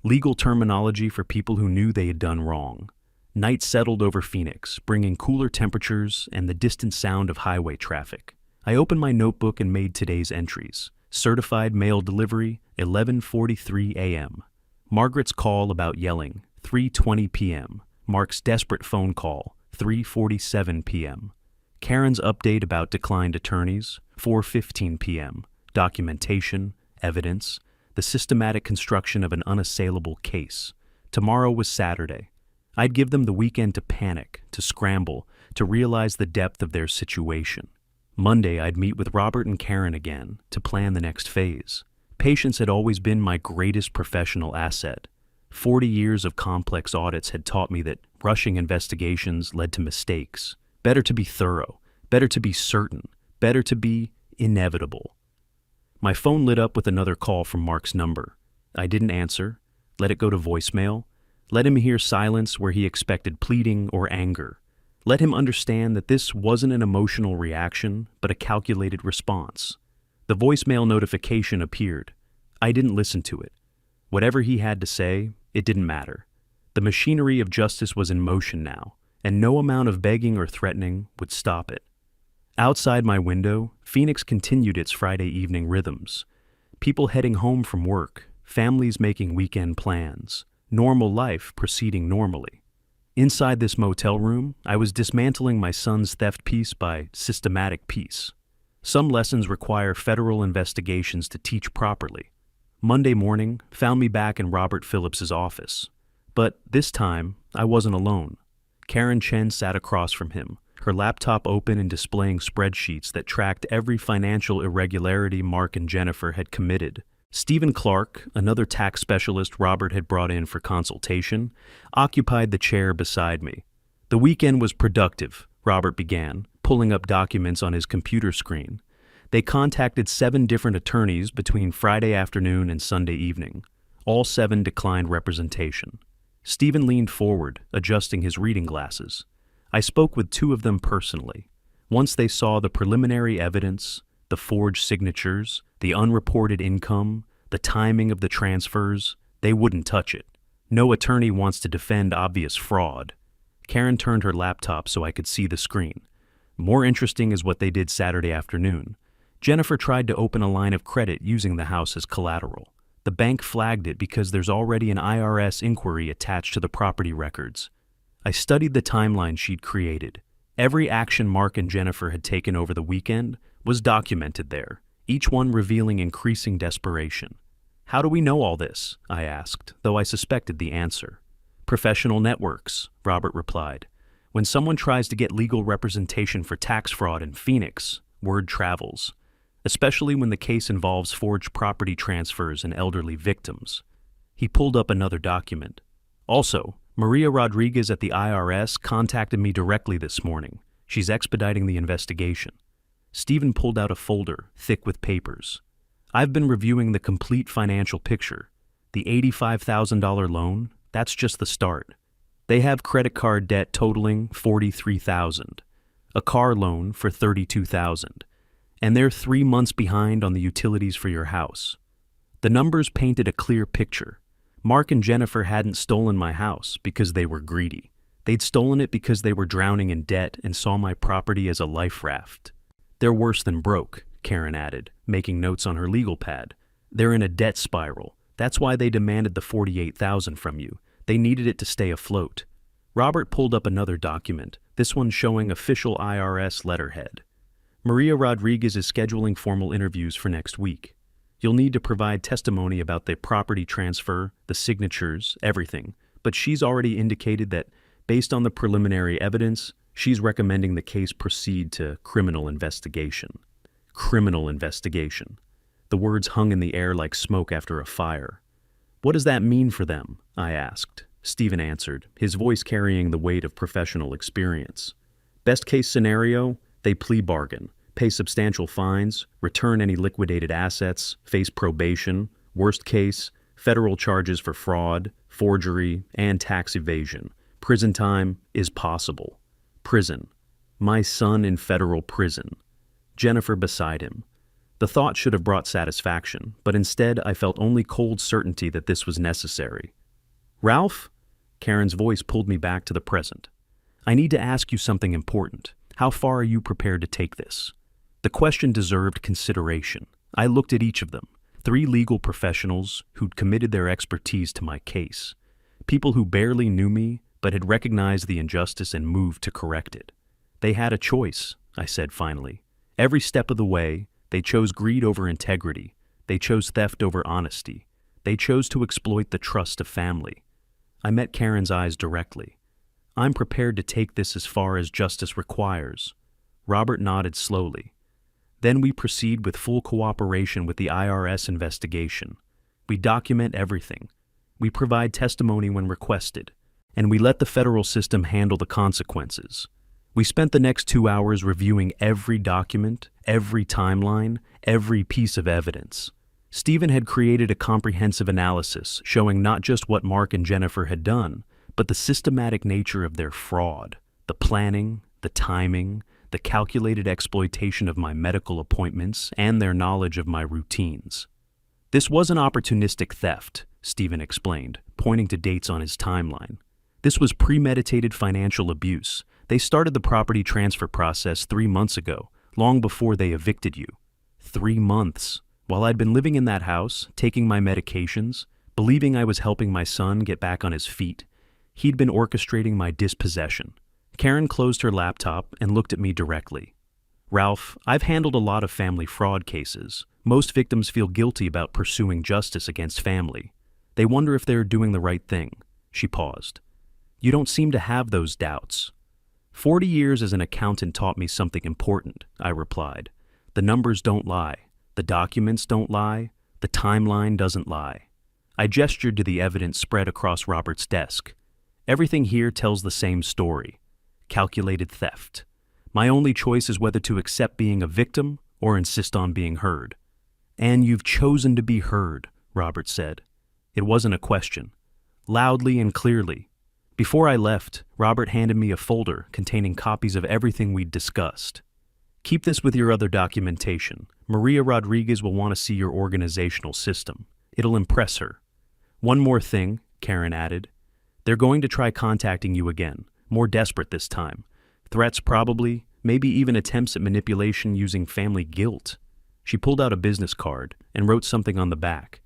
Legal terminology for people who knew they had done wrong. Night settled over Phoenix, bringing cooler temperatures and the distant sound of highway traffic. I opened my notebook and made today's entries. Certified mail delivery, 11:43 a.m. Margaret's call about yelling, 3:20 p.m. Mark's desperate phone call, 3:47 p.m. Karen's update about declined attorneys, 4:15 p.m. Documentation, evidence, the systematic construction of an unassailable case. Tomorrow was Saturday. I'd give them the weekend to panic, to scramble, to realize the depth of their situation. Monday, I'd meet with Robert and Karen again to plan the next phase. Patience had always been my greatest professional asset. 40 years of complex audits had taught me that rushing investigations led to mistakes. Better to be thorough, better to be certain, better to be inevitable. My phone lit up with another call from Mark's number. I didn't answer, let it go to voicemail, let him hear silence where he expected pleading or anger. Let him understand that this wasn't an emotional reaction, but a calculated response. The voicemail notification appeared. I didn't listen to it. Whatever he had to say, it didn't matter. The machinery of justice was in motion now, and no amount of begging or threatening would stop it. Outside my window, Phoenix continued its Friday evening rhythms. People heading home from work, families making weekend plans, normal life proceeding normally. Inside this motel room, I was dismantling my son's theft piece by systematic piece. Some lessons require federal investigations to teach properly. Monday morning found me back in Robert Phillips's office. But this time, I wasn't alone. Karen Chen sat across from him, her laptop open and displaying spreadsheets that tracked every financial irregularity Mark and Jennifer had committed. Stephen Clark, another tax specialist Robert had brought in for consultation, occupied the chair beside me. The weekend was productive, Robert began, pulling up documents on his computer screen. They contacted 7 different attorneys between Friday afternoon and Sunday evening. All 7 declined representation. Stephen leaned forward, adjusting his reading glasses. I spoke with 2 of them personally. Once they saw the preliminary evidence, the forged signatures, the unreported income, the timing of the transfers, they wouldn't touch it. No attorney wants to defend obvious fraud. Karen turned her laptop so I could see the screen. More interesting is what they did Saturday afternoon. Jennifer tried to open a line of credit using the house as collateral. The bank flagged it because there's already an IRS inquiry attached to the property records. I studied the timeline she'd created. Every action Mark and Jennifer had taken over the weekend was documented there, each one revealing increasing desperation. How do we know all this? I asked, though I suspected the answer. Professional networks, Robert replied. When someone tries to get legal representation for tax fraud in Phoenix, word travels, especially when the case involves forged property transfers and elderly victims. He pulled up another document. Also, Maria Rodriguez at the IRS contacted me directly this morning. She's expediting the investigation. Stephen pulled out a folder, thick with papers. I've been reviewing the complete financial picture. The $85,000 loan, that's just the start. They have credit card debt totaling $43,000, a car loan for $32,000, and they're 3 months behind on the utilities for your house. The numbers painted a clear picture. Mark and Jennifer hadn't stolen my house because they were greedy. They'd stolen it because they were drowning in debt and saw my property as a life raft. They're worse than broke, Karen added, making notes on her legal pad. They're in a debt spiral. That's why they demanded the $48,000 from you. They needed it to stay afloat. Robert pulled up another document, this one showing official IRS letterhead. Maria Rodriguez is scheduling formal interviews for next week. You'll need to provide testimony about the property transfer, the signatures, everything. But she's already indicated that, based on the preliminary evidence, she's recommending the case proceed to criminal investigation. Criminal investigation. The words hung in the air like smoke after a fire. What does that mean for them? I asked. Stephen answered, his voice carrying the weight of professional experience. Best case scenario, they plea bargain, pay substantial fines, return any liquidated assets, face probation. Worst case, federal charges for fraud, forgery, and tax evasion. Prison time is possible. Prison. My son in federal prison. Jennifer beside him. The thought should have brought satisfaction, but instead I felt only cold certainty that this was necessary. Ralph? Karen's voice pulled me back to the present. I need to ask you something important. How far are you prepared to take this? The question deserved consideration. I looked at each of them. 3 legal professionals who'd committed their expertise to my case. People who barely knew me, but had recognized the injustice and moved to correct it. They had a choice, I said finally. Every step of the way, they chose greed over integrity. They chose theft over honesty. They chose to exploit the trust of family. I met Karen's eyes directly. I'm prepared to take this as far as justice requires. Robert nodded slowly. Then we proceed with full cooperation with the IRS investigation. We document everything. We provide testimony when requested. And we let the federal system handle the consequences. We spent the next 2 hours reviewing every document, every timeline, every piece of evidence. Stephen had created a comprehensive analysis showing not just what Mark and Jennifer had done, but the systematic nature of their fraud, the planning, the timing, the calculated exploitation of my medical appointments, and their knowledge of my routines. This wasn't opportunistic theft, Stephen explained, pointing to dates on his timeline. This was premeditated financial abuse. They started the property transfer process 3 months ago, long before they evicted you. 3 months. While I'd been living in that house, taking my medications, believing I was helping my son get back on his feet, he'd been orchestrating my dispossession. Karen closed her laptop and looked at me directly. Ralph, I've handled a lot of family fraud cases. Most victims feel guilty about pursuing justice against family. They wonder if they're doing the right thing. She paused. You don't seem to have those doubts. 40 years as an accountant taught me something important, I replied. The numbers don't lie. The documents don't lie. The timeline doesn't lie. I gestured to the evidence spread across Robert's desk. Everything here tells the same story. Calculated theft. My only choice is whether to accept being a victim or insist on being heard. And you've chosen to be heard, Robert said. It wasn't a question. Loudly and clearly. Before I left, Robert handed me a folder containing copies of everything we'd discussed. Keep this with your other documentation. Maria Rodriguez will want to see your organizational system. It'll impress her. One more thing, Karen added. They're going to try contacting you again, more desperate this time. Threats probably, maybe even attempts at manipulation using family guilt. She pulled out a business card and wrote something on the back.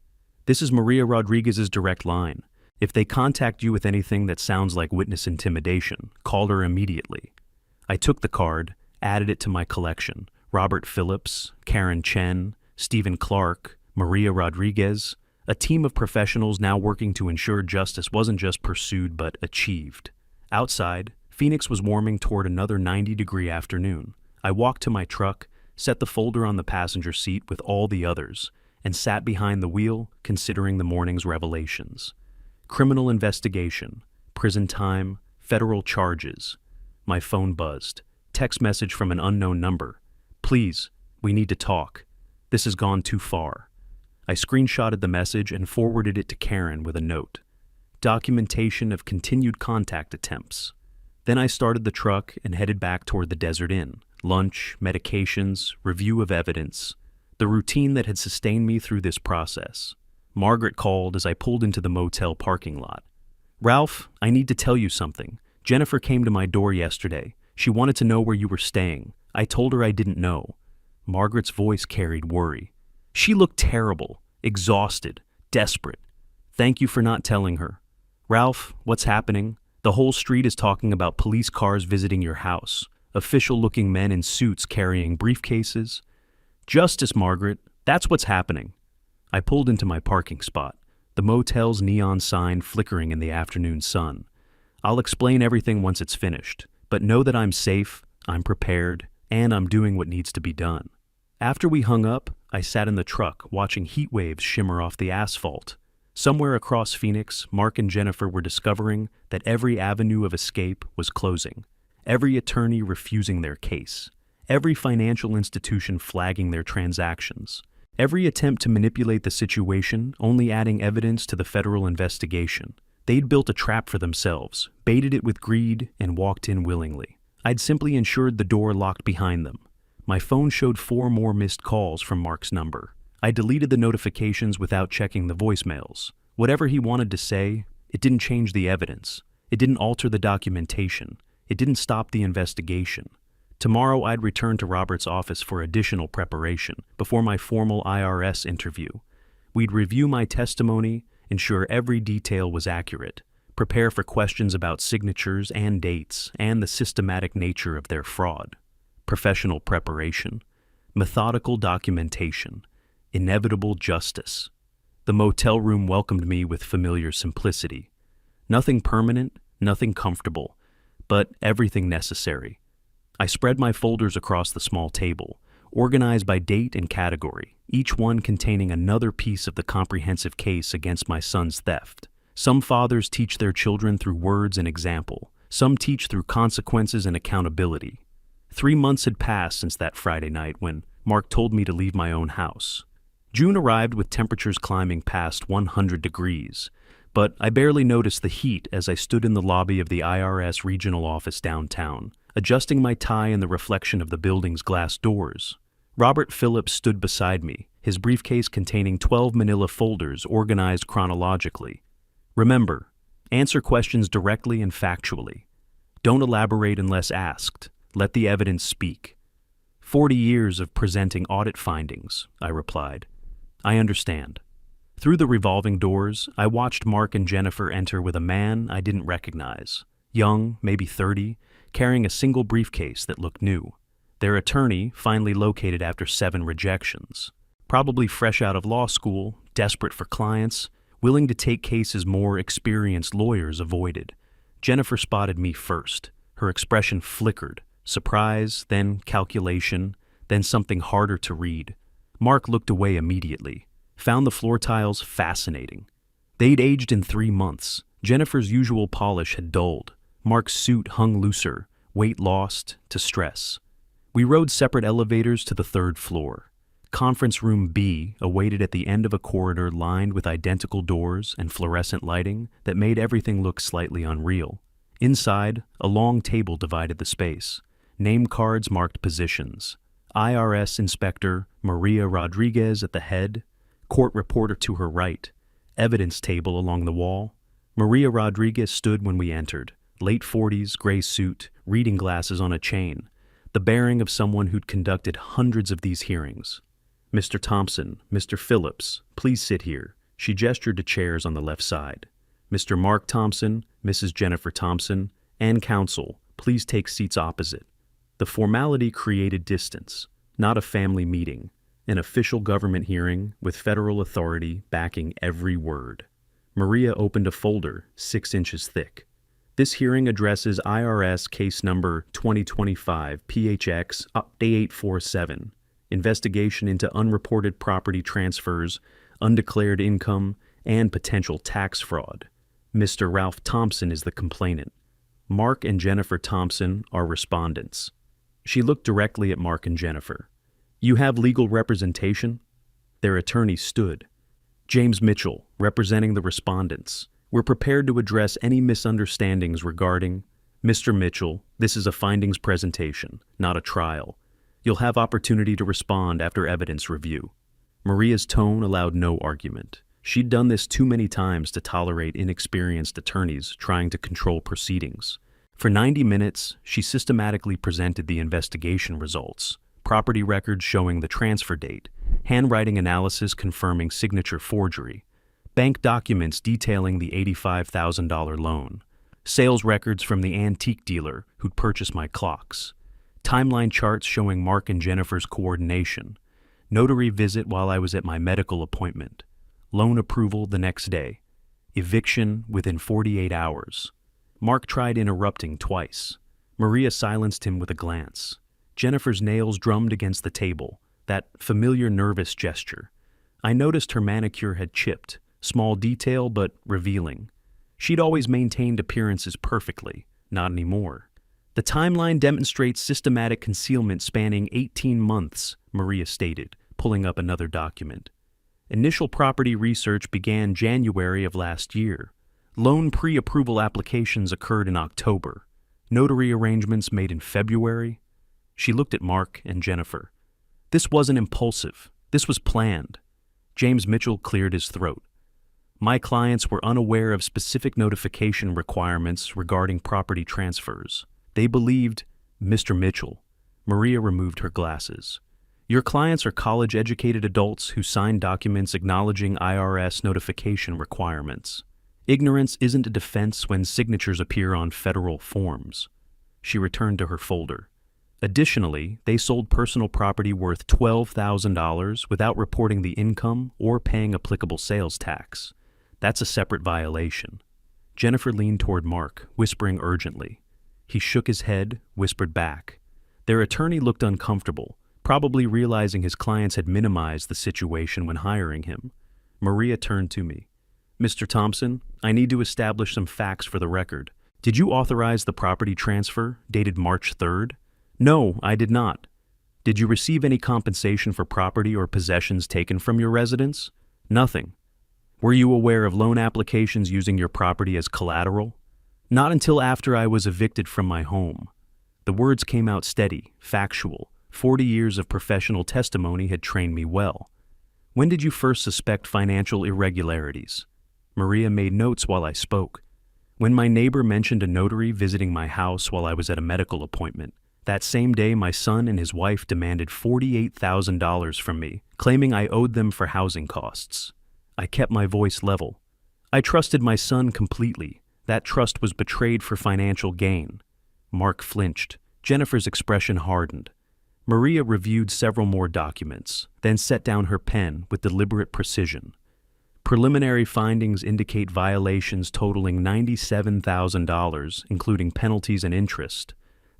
This is Maria Rodriguez's direct line. If they contact you with anything that sounds like witness intimidation, call her immediately. I took the card, added it to my collection. Robert Phillips, Karen Chen, Stephen Clark, Maria Rodriguez, a team of professionals now working to ensure justice wasn't just pursued but achieved. Outside, Phoenix was warming toward another 90-degree afternoon. I walked to my truck, set the folder on the passenger seat with all the others, and sat behind the wheel, considering the morning's revelations. Criminal investigation, prison time, federal charges. My phone buzzed. Text message from an unknown number. Please, we need to talk. This has gone too far. I screenshotted the message and forwarded it to Karen with a note. Documentation of continued contact attempts. Then I started the truck and headed back toward the Desert Inn. Lunch, medications, review of evidence. The routine that had sustained me through this process. Margaret called as I pulled into the motel parking lot. Ralph, I need to tell you something. Jennifer came to my door yesterday. She wanted to know where you were staying. I told her I didn't know. Margaret's voice carried worry. She looked terrible, exhausted, desperate. Thank you for not telling her. Ralph, what's happening? The whole street is talking about police cars visiting your house. Official-looking men in suits carrying briefcases. Justice, Margaret. That's what's happening. I pulled into my parking spot, the motel's neon sign flickering in the afternoon sun. I'll explain everything once it's finished, but know that I'm safe, I'm prepared, and I'm doing what needs to be done. After we hung up, I sat in the truck watching heat waves shimmer off the asphalt. Somewhere across Phoenix, Mark and Jennifer were discovering that every avenue of escape was closing, every attorney refusing their case, every financial institution flagging their transactions, every attempt to manipulate the situation only adding evidence to the federal investigation. They'd built a trap for themselves, baited it with greed, and walked in willingly. I'd simply ensured the door locked behind them. My phone showed 4 more missed calls from Mark's number. I deleted the notifications without checking the voicemails. Whatever he wanted to say, it didn't change the evidence. It didn't alter the documentation. It didn't stop the investigation. Tomorrow I'd return to Robert's office for additional preparation before my formal IRS interview. We'd review my testimony, ensure every detail was accurate, prepare for questions about signatures and dates and the systematic nature of their fraud. Professional preparation, methodical documentation, inevitable justice. The motel room welcomed me with familiar simplicity. Nothing permanent, nothing comfortable, but everything necessary. I spread my folders across the small table, organized by date and category, each one containing another piece of the comprehensive case against my son's theft. Some fathers teach their children through words and example. Some teach through consequences and accountability. 3 months had passed since that Friday night when Mark told me to leave my own house. June arrived with temperatures climbing past 100 degrees, but I barely noticed the heat as I stood in the lobby of the IRS regional office downtown, adjusting my tie in the reflection of the building's glass doors. Robert Phillips stood beside me, his briefcase containing 12 manila folders organized chronologically. Remember, answer questions directly and factually. Don't elaborate unless asked. Let the evidence speak. 40 years of presenting audit findings, I replied. I understand. Through the revolving doors, I watched Mark and Jennifer enter with a man I didn't recognize. Young, maybe 30, carrying a single briefcase that looked new. Their attorney, finally located after 7 rejections. Probably fresh out of law school, desperate for clients, willing to take cases more experienced lawyers avoided. Jennifer spotted me first. Her expression flickered. Surprise, then calculation, then something harder to read. Mark looked away immediately. Found the floor tiles fascinating. They'd aged in 3 months. Jennifer's usual polish had dulled. Mark's suit hung looser, weight lost to stress. We rode separate elevators to the 3rd floor. Conference room B awaited at the end of a corridor lined with identical doors and fluorescent lighting that made everything look slightly unreal. Inside, a long table divided the space. Name cards marked positions. IRS Inspector Maria Rodriguez at the head, court reporter to her right, evidence table along the wall. Maria Rodriguez stood when we entered, late 40s, gray suit, reading glasses on a chain, the bearing of someone who'd conducted hundreds of these hearings. Mr. Thompson, Mr. Phillips, please sit here. She gestured to chairs on the left side. Mr. Mark Thompson, Mrs. Jennifer Thompson, and counsel, please take seats opposite. The formality created distance, not a family meeting, an official government hearing with federal authority backing every word. Maria opened a folder 6 inches thick. This hearing addresses IRS case number 2025 PHX 847, investigation into unreported property transfers, undeclared income, and potential tax fraud. Mr. Ralph Thompson is the complainant. Mark and Jennifer Thompson are respondents. She looked directly at Mark and Jennifer. You have legal representation? Their attorney stood. James Mitchell, representing the respondents. We're prepared to address any misunderstandings regarding... Mr. Mitchell, this is a findings presentation, not a trial. You'll have opportunity to respond after evidence review. Maria's tone allowed no argument. She'd done this too many times to tolerate inexperienced attorneys trying to control proceedings. For 90 minutes, she systematically presented the investigation results, property records showing the transfer date, handwriting analysis confirming signature forgery, bank documents detailing the $85,000 loan, sales records from the antique dealer who'd purchased my clocks, timeline charts showing Mark and Jennifer's coordination, Notary visit while I was at my medical appointment. Loan approval the next day. Eviction within 48 hours. Mark tried interrupting twice. Maria silenced him with a glance. Jennifer's nails drummed against the table, that familiar nervous gesture. I noticed her manicure had chipped, small detail but revealing. She'd always maintained appearances perfectly, not anymore. The timeline demonstrates systematic concealment spanning 18 months, Maria stated, pulling up another document. Initial property research began January of last year. Loan pre-approval applications occurred in October. Notary arrangements made in February. She looked at Mark and Jennifer. This wasn't impulsive. This was planned. James Mitchell cleared his throat. My clients were unaware of specific notification requirements regarding property transfers. They believed, Mr. Mitchell. Maria removed her glasses. Your clients are college-educated adults who sign documents acknowledging IRS notification requirements. Ignorance isn't a defense when signatures appear on federal forms. She returned to her folder. Additionally, they sold personal property worth $12,000 without reporting the income or paying applicable sales tax. That's a separate violation. Jennifer leaned toward Mark, whispering urgently. He shook his head, whispered back. Their attorney looked uncomfortable, probably realizing his clients had minimized the situation when hiring him. Maria turned to me. Mr. Thompson, I need to establish some facts for the record. Did you authorize the property transfer, dated March 3rd? No, I did not. Did you receive any compensation for property or possessions taken from your residence? Nothing. Were you aware of loan applications using your property as collateral? Not until after I was evicted from my home. The words came out steady, factual. 40 years of professional testimony had trained me well. When did you first suspect financial irregularities? Maria made notes while I spoke. When my neighbor mentioned a notary visiting my house while I was at a medical appointment. That same day, my son and his wife demanded $48,000 from me, claiming I owed them for housing costs. I kept my voice level. I trusted my son completely. That trust was betrayed for financial gain. Mark flinched. Jennifer's expression hardened. Maria reviewed several more documents, then set down her pen with deliberate precision. Preliminary findings indicate violations totaling $97,000, including penalties and interest.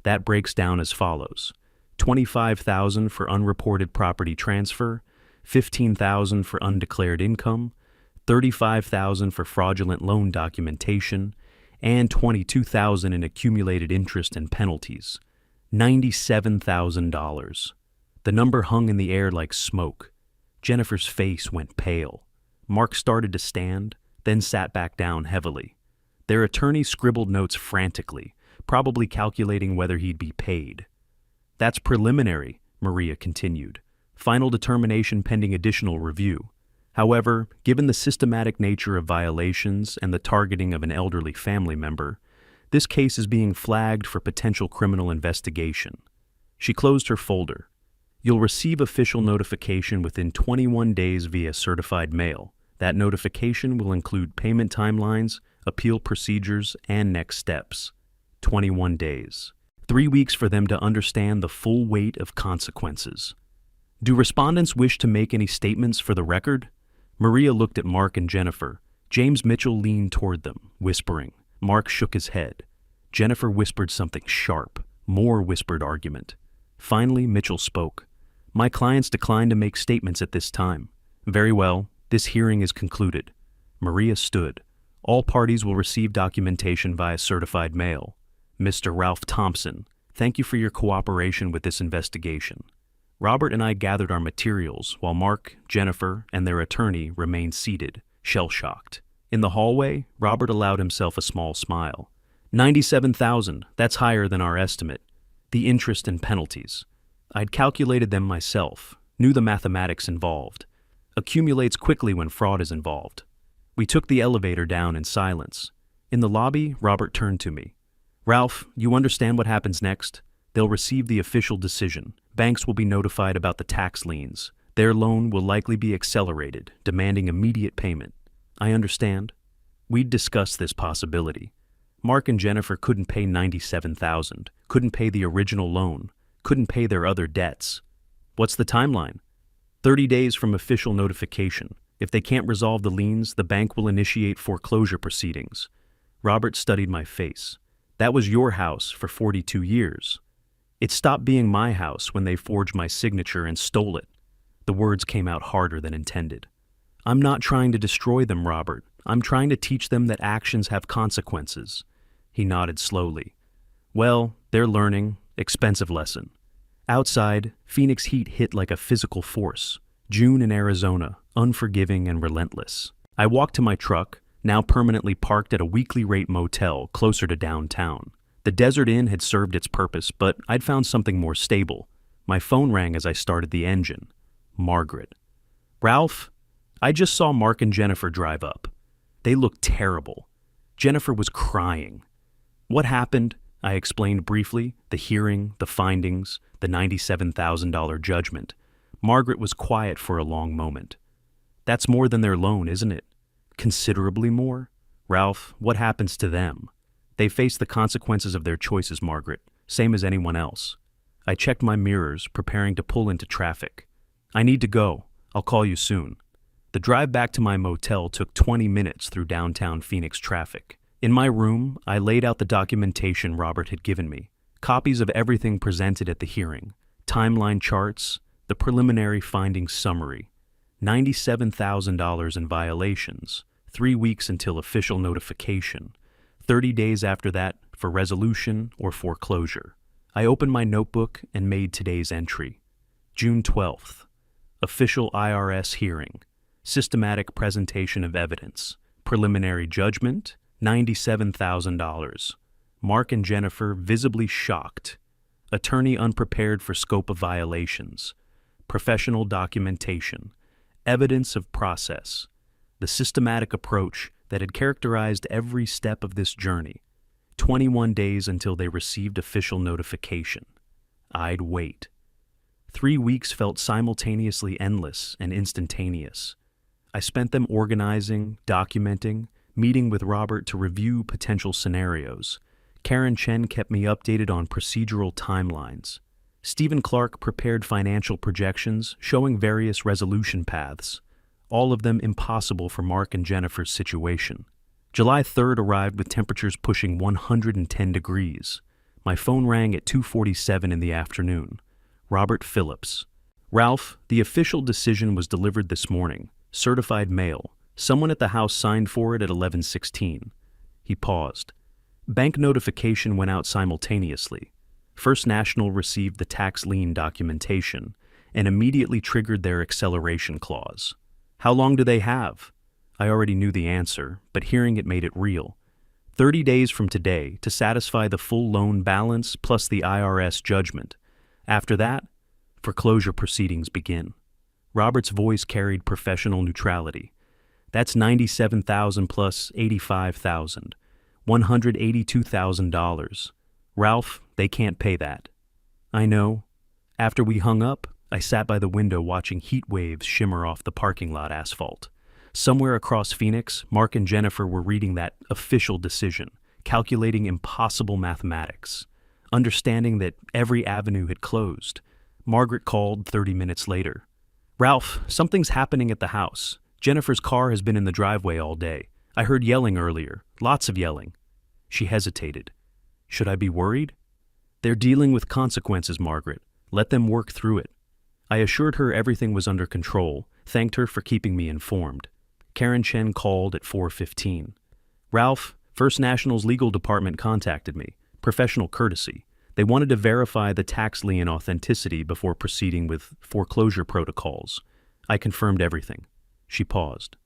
That breaks down as follows. $25,000 for unreported property transfer, $15,000 for undeclared income, $35,000 for fraudulent loan documentation, and $22,000 in accumulated interest and penalties. $97,000. The number hung in the air like smoke. Jennifer's face went pale. Mark started to stand, then sat back down heavily. Their attorney scribbled notes frantically, probably calculating whether he'd be paid. That's preliminary, Maria continued. Final determination pending additional review. However, given the systematic nature of violations and the targeting of an elderly family member, this case is being flagged for potential criminal investigation. She closed her folder. You'll receive official notification within 21 days via certified mail. That notification will include payment timelines, appeal procedures, and next steps. 21 days. 3 weeks for them to understand the full weight of consequences. Do respondents wish to make any statements for the record? Maria looked at Mark and Jennifer. James Mitchell leaned toward them, whispering. Mark shook his head. Jennifer whispered something sharp, more whispered argument. Finally, Mitchell spoke. My clients declined to make statements at this time. Very well, this hearing is concluded. Maria stood. All parties will receive documentation via certified mail. Mr. Ralph Thompson, thank you for your cooperation with this investigation. Robert and I gathered our materials while Mark, Jennifer, and their attorney remained seated, shell-shocked. In the hallway, Robert allowed himself a small smile. $97,000, that's higher than our estimate. The interest and penalties. I'd calculated them myself, knew the mathematics involved. Accumulates quickly when fraud is involved. We took the elevator down in silence. In the lobby, Robert turned to me. Ralph, you understand what happens next? They'll receive the official decision. Banks will be notified about the tax liens. Their loan will likely be accelerated, demanding immediate payment. I understand. We'd discussed this possibility. Mark and Jennifer couldn't pay $97,000, couldn't pay the original loan, couldn't pay their other debts. What's the timeline? 30 days from official notification. If they can't resolve the liens, the bank will initiate foreclosure proceedings. Robert studied my face. That was your house for 42 years. It stopped being my house when they forged my signature and stole it. The words came out harder than intended. I'm not trying to destroy them, Robert. I'm trying to teach them that actions have consequences. He nodded slowly. Well, they're learning. Expensive lesson. Outside, Phoenix heat hit like a physical force. June in Arizona, unforgiving and relentless. I walked to my truck, now permanently parked at a weekly rate motel closer to downtown. The Desert Inn had served its purpose, but I'd found something more stable. My phone rang as I started the engine. Margaret. Ralph, I just saw Mark and Jennifer drive up. They looked terrible. Jennifer was crying. What happened? I explained briefly, the hearing, the findings, the $97,000 judgment. Margaret was quiet for a long moment. That's more than their loan, isn't it? Considerably more? Ralph, what happens to them? They face the consequences of their choices, Margaret, same as anyone else. I checked my mirrors, preparing to pull into traffic. I need to go. I'll call you soon. The drive back to my motel took 20 minutes through downtown Phoenix traffic. In my room, I laid out the documentation Robert had given me, copies of everything presented at the hearing, timeline charts, the preliminary findings summary, $97,000 in violations, 3 weeks until official notification, 30 days after that for resolution or foreclosure. I opened my notebook and made today's entry. June 12th, official IRS hearing, systematic presentation of evidence, preliminary judgment, $97,000. Mark and Jennifer visibly shocked. Attorney unprepared for scope of violations. Professional documentation. Evidence of process. The systematic approach that had characterized every step of this journey. 21 days until they received official notification. I'd wait. 3 weeks felt simultaneously endless and instantaneous. I spent them organizing, documenting, meeting with Robert to review potential scenarios. Karen Chen kept me updated on procedural timelines. Stephen Clark prepared financial projections showing various resolution paths, all of them impossible for Mark and Jennifer's situation. July 3rd arrived with temperatures pushing 110 degrees. My phone rang at 2:47 in the afternoon. Robert Phillips. Ralph, the official decision was delivered this morning. Certified mail. Someone at the house signed for it at 11:16. He paused. Bank notification went out simultaneously. First National received the tax lien documentation and immediately triggered their acceleration clause. How long do they have? I already knew the answer, but hearing it made it real. 30 days from today to satisfy the full loan balance plus the IRS judgment. After that, foreclosure proceedings begin. Robert's voice carried professional neutrality. That's $97,000 plus $85,000, $182,000. Ralph, they can't pay that. I know. After we hung up, I sat by the window watching heat waves shimmer off the parking lot asphalt. Somewhere across Phoenix, Mark and Jennifer were reading that official decision, calculating impossible mathematics, understanding that every avenue had closed. Margaret called 30 minutes later. Ralph, something's happening at the house. Jennifer's car has been in the driveway all day. I heard yelling earlier, lots of yelling. She hesitated. Should I be worried? They're dealing with consequences, Margaret. Let them work through it. I assured her everything was under control, thanked her for keeping me informed. Karen Chen called at 4:15. Ralph, First National's legal department contacted me. Professional courtesy. They wanted to verify the tax lien authenticity before proceeding with foreclosure protocols. I confirmed everything. She paused.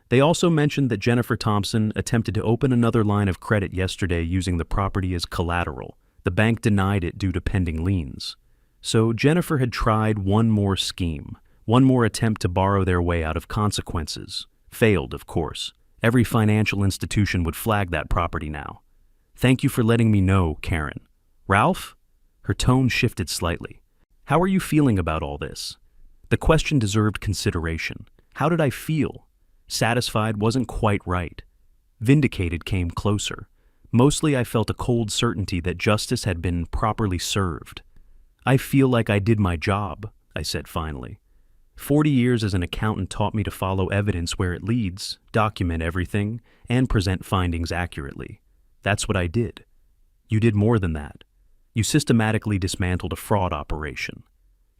They also mentioned that Jennifer Thompson attempted to open another line of credit yesterday using the property as collateral. The bank denied it due to pending liens. So Jennifer had tried one more scheme, one more attempt to borrow their way out of consequences. Failed, of course. Every financial institution would flag that property now. Thank you for letting me know, Karen. Ralph? Her tone shifted slightly. How are you feeling about all this? The question deserved consideration. How did I feel? Satisfied wasn't quite right. Vindicated came closer. Mostly I felt a cold certainty that justice had been properly served. I feel like I did my job, I said finally. 40 years as an accountant taught me to follow evidence where it leads, document everything, and present findings accurately. That's what I did. You did more than that. You systematically dismantled a fraud operation.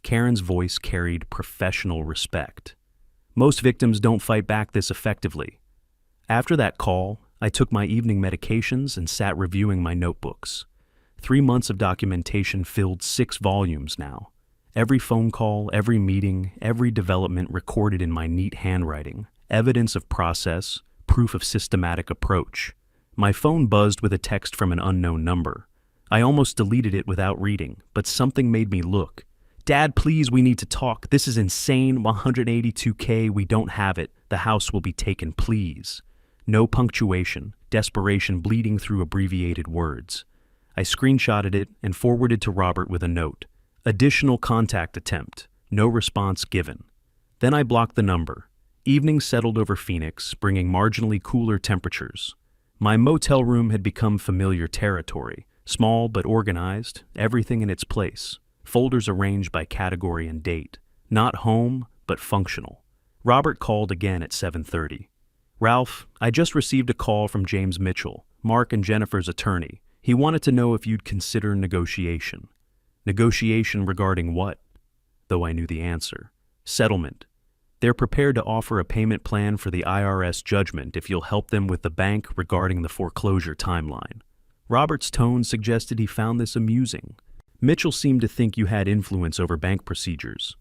Karen's voice carried professional respect. Most victims don't fight back this effectively. After that call, I took my evening medications and sat reviewing my notebooks. 3 months of documentation filled 6 volumes now. Every phone call, every meeting, every development recorded in my neat handwriting. Evidence of process, proof of systematic approach. My phone buzzed with a text from an unknown number. I almost deleted it without reading, but something made me look. Dad, please, we need to talk. This is insane. $182K, we don't have it. The house will be taken, please. No punctuation, desperation bleeding through abbreviated words. I screenshotted it and forwarded to Robert with a note. Additional contact attempt. No response given. Then I blocked the number. Evening settled over Phoenix, bringing marginally cooler temperatures. My motel room had become familiar territory. Small but organized, everything in its place. Folders arranged by category and date. Not home, but functional. Robert called again at 7:30. Ralph, I just received a call from James Mitchell, Mark and Jennifer's attorney. He wanted to know if you'd consider negotiation. Negotiation regarding what? Though I knew the answer. Settlement. They're prepared to offer a payment plan for the IRS judgment if you'll help them with the bank regarding the foreclosure timeline. Robert's tone suggested he found this amusing. Mitchell seemed to think you had influence over bank procedures.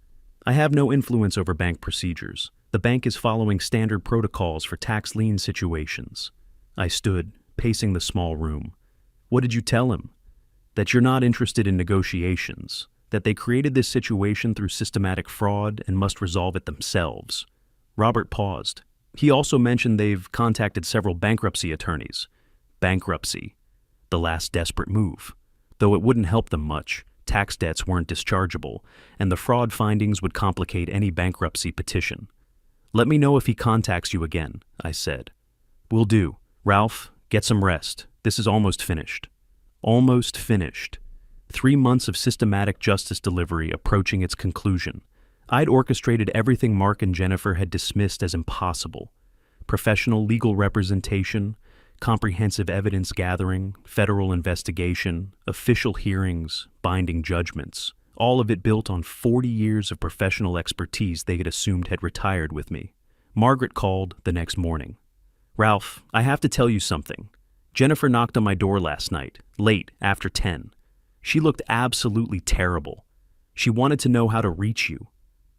I have no influence over bank procedures. The bank is following standard protocols for tax lien situations. I stood, pacing the small room. What did you tell him? That you're not interested in negotiations, that they created this situation through systematic fraud and must resolve it themselves. Robert paused. He also mentioned they've contacted several bankruptcy attorneys. Bankruptcy. The last desperate move. Though it wouldn't help them much, tax debts weren't dischargeable, and the fraud findings would complicate any bankruptcy petition. Let me know if he contacts you again, I said. Will do. Ralph, get some rest. This is almost finished. Almost finished. 3 months of systematic justice delivery approaching its conclusion. I'd orchestrated everything Mark and Jennifer had dismissed as impossible. Professional legal representation, comprehensive evidence gathering, federal investigation, official hearings, binding judgments, all of it built on 40 years of professional expertise they had assumed had retired with me. Margaret called the next morning. Ralph, I have to tell you something. Jennifer knocked on my door last night, late, after 10. She looked absolutely terrible. She wanted to know how to reach you.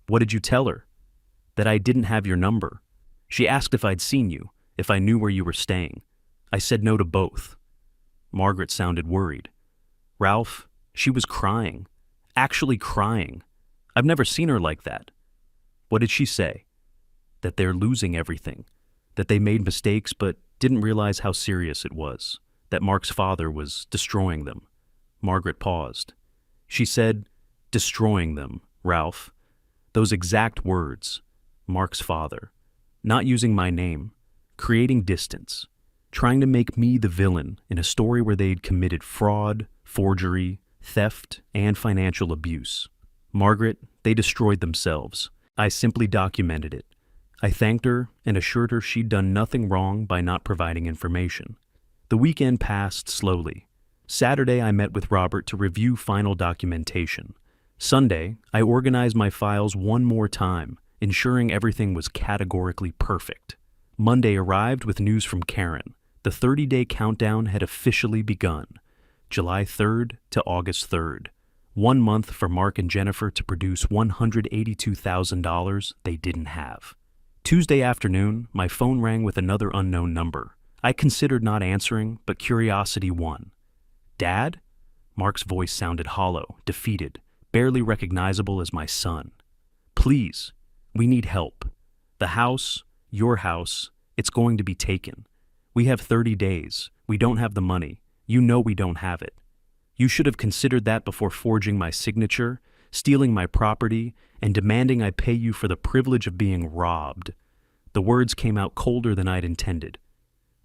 What did you tell her? That I didn't have your number. She asked if I'd seen you, if I knew where you were staying. I said no to both. Margaret sounded worried. Ralph, she was crying. Actually crying. I've never seen her like that. What did she say? That they're losing everything. That they made mistakes but didn't realize how serious it was. That Mark's father was destroying them. Margaret paused. She said, destroying them, Ralph. Those exact words. Mark's father. Not using my name. Creating distance. Trying to make me the villain in a story where they'd committed fraud, forgery, theft, and financial abuse. Margaret, they destroyed themselves. I simply documented it. I thanked her and assured her she'd done nothing wrong by not providing information. The weekend passed slowly. Saturday, I met with Robert to review final documentation. Sunday, I organized my files one more time, ensuring everything was categorically perfect. Monday arrived with news from Karen. The 30-day countdown had officially begun. July 3rd to August 3rd. 1 month for Mark and Jennifer to produce $182,000 they didn't have. Tuesday afternoon, my phone rang with another unknown number. I considered not answering, but curiosity won. Dad? Mark's voice sounded hollow, defeated, barely recognizable as my son. Please, we need help. The house, your house, it's going to be taken. We have 30 days. We don't have the money. You know we don't have it. You should have considered that before forging my signature, stealing my property, and demanding I pay you for the privilege of being robbed. The words came out colder than I'd intended.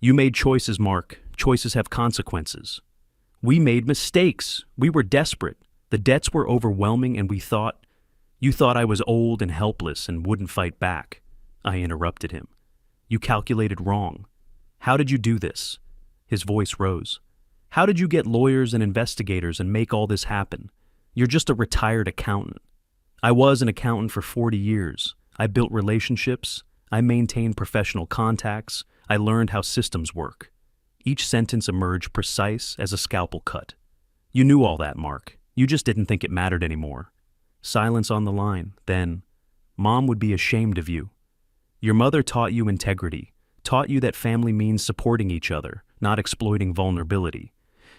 You made choices, Mark. Choices have consequences. We made mistakes. We were desperate. The debts were overwhelming, and we thought, You thought I was old and helpless and wouldn't fight back. I interrupted him. You calculated wrong. How did you do this? His voice rose. How did you get lawyers and investigators and make all this happen? You're just a retired accountant. I was an accountant for 40 years. I built relationships. I maintained professional contacts. I learned how systems work. Each sentence emerged precise as a scalpel cut. You knew all that, Mark. You just didn't think it mattered anymore. Silence on the line. Then, Mom would be ashamed of you. Your mother taught you integrity, taught you that family means supporting each other, not exploiting vulnerability.